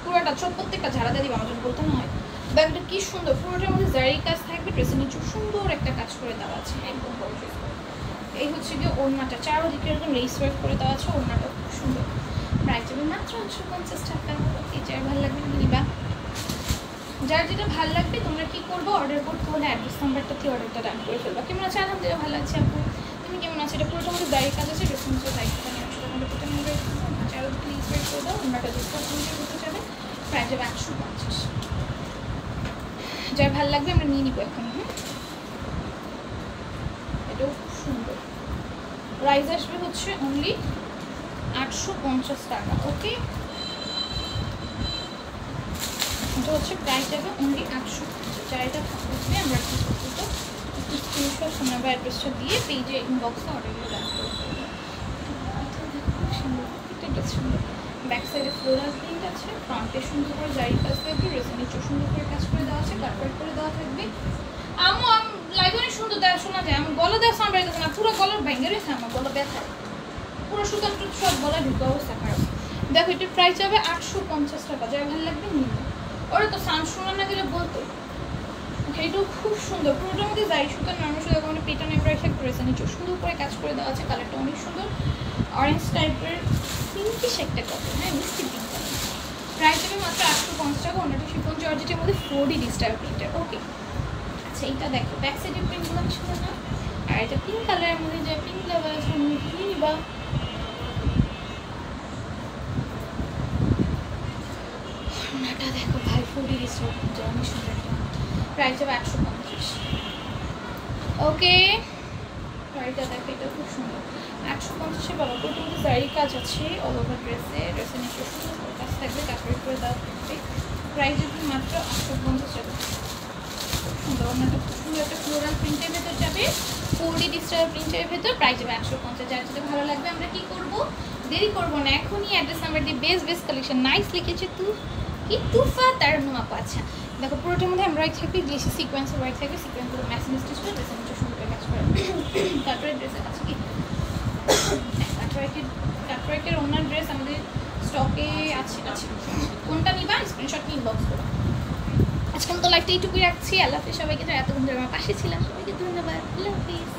পুরোটা সব প্রত্যেকটা ঝাড়া দিয়ে দিবা, আমার জন্য বলতে না হয়। দেখ এটা কি সুন্দর, পুরোটার মধ্যে জারি কাজ থাকবে, ড্রেসের নিচে সুন্দর একটা কাজ করে দেওয়া আছে, একদম গর্জিয়াস। এই হচ্ছে গিয়ে ওড়নাটা, চারদিকে এরকম লেস ওয়ার্ক করে দেওয়া আছে, ওড়নাটা খুব সুন্দর। প্রাইস হবে মাত্র 850 টাকা। ওকে যার ভালো লাগবে নিবা, যার যেটা ভালো লাগবে তোমরা কি করবো অর্ডার করতে হলে অ্যাড্রেস নাম্বারটাতে অর্ডারটা ডান করে ফেলবা। কেমন আছে? আলহামদুলিল্লাহ ভালো আছে আপু, তুমি কেমন আছো? এটা পুরোটা আমাদের দাঁড়িয়ে কাজ আছে, ড্রেসিং নিচে দায়িত্বটা নিয়ে আসলে আমাদের পুরোটা নিয়ে চারদিকে লেস ওয়ার্ক করে দাও, ওড়নাটা দেখতে সুন্দর করতে যাবে। প্রাইস হবে 850। যার ভালো লাগবে আমরা নিয়ে নিবো এখন। এটাও খুব সুন্দর, প্রাইস আসবে হচ্ছে অনলি 850 টাকা। ওকে এটা হচ্ছে প্রাইস যাবে অনলি 850। যার এটা বুঝবে আমরা কি করবো, স্ক্রিনশট ফোন নাম্বার অ্যাড্রেসটা দিয়ে পেজে ইনবক্সে অর্ডারগুলো ডান করে ফেলবো। এটা সুন্দর, ব্যাক সাইডে ফ্লোরাল প্রিন্ট আছে, ফ্রন্টে সুন্দর করে জারি কাজ থাকবে, ড্রেসের নিচে সুন্দর করে কাজ করে দেওয়া আছে, কাটওয়ার্ক করে দেওয়া থাকবে। আমার লাইভ অনেক সুন্দর দেওয়া শোনা যায়, আমার গলা দেওয়া সাউন্ড পাইতেছে না, পুরো গলার ভেঙে রয়েছে, আমার গলা ব্যথা, পুরো সুতার টুত সব গলা ঢুকে অবস্থা খারাপ। দেখো এটার প্রাইস হবে 850 টাকা। যার ভালো লাগবে নিন, ওরা তো সাউন্ড শোনা না গেলে বলতো। ওকে এটাও খুব সুন্দর, পুরোটার মধ্যে জারি সুতার নর্মাল সুতা কোনো পেটার্ন এমব্রয়ডারি এফেক্ট করেছে, নিচে সুন্দর করে কাজ করে দেওয়া আছে, কালারটা অনেক সুন্দর, অরেঞ্জ টাইপের পিঙ্কিশ একটা কালার, হ্যাঁ মিষ্টি পিঙ্ক কালার। প্রাইস হবে মাত্র 850 টাকা। অন্যটা শিফন জর্জেটের মধ্যে 4D স্টাইল প্রিন্টার। ওকে আচ্ছা এইটা দেখো ব্যাক সাইডের প্রিন্টগুলো আমি সুন্দর না, আর এটা পিঙ্ক কালারের মধ্যে যে পিঙ্ক লেভেল আছে নিবা। ওড়নাটা দেখো ভাই 4D স্টাইল প্রিন্টার অনেক সুন্দর, প্রাইস হবে 850। ওকে শাড়িটা দেখো এটা খুব সুন্দর, 850 বাবা। প্রথমত জারি কাজ আছে অল ওভার ড্রেসে, ড্রেসের নিচে সুন্দর কাজ থাকবে, কাপড় করে দেওয়া থাকবে। প্রাইস হবে মাত্র 850 টাকা। সুন্দর ওড়নাটা খুব সুন্দর একটা ফ্লোরাল প্রিন্টের ভেতর যাবে, 4D স্টাইল প্রিন্টের ভেতর, প্রাইস হবে 850। যার যেটা ভালো লাগবে আমরা কি করবো, দেরি করবো না, এখনই অ্যাড্রেস নাম্বার দিয়ে বেস্ট কালেকশন নাইস লিখেছে কি তুফা তার নোয়াপা। আচ্ছা দেখো পুরোটার মধ্যে এমব্রয়ডারি থাকবে, গ্লেসি সিকোয়েন্সের ওয়ার্ক থাকবে, সিকোয়েন্সগুলো ম্যাচিং স্টিচ করে ড্রেসের নিচে সুন্দর করে কাজ করে। কাটওয়ার্ক ড্রেসের আছে কি কাটওয়ার্কের ওনার ড্রেস আমাদের স্টকে আছে। কোনটা নিবা স্ক্রিনশট নিয়ে ইনবক্স করো। আজকে আমি তো লাইভটা এইটুকুই রাখছি। আল্লাহ হাফিজ সবাইকে, যারা এতক্ষণ ধরে আমার পাশে ছিলাম সবাইকে ধন্যবাদ। আল্লাহ হাফিজ।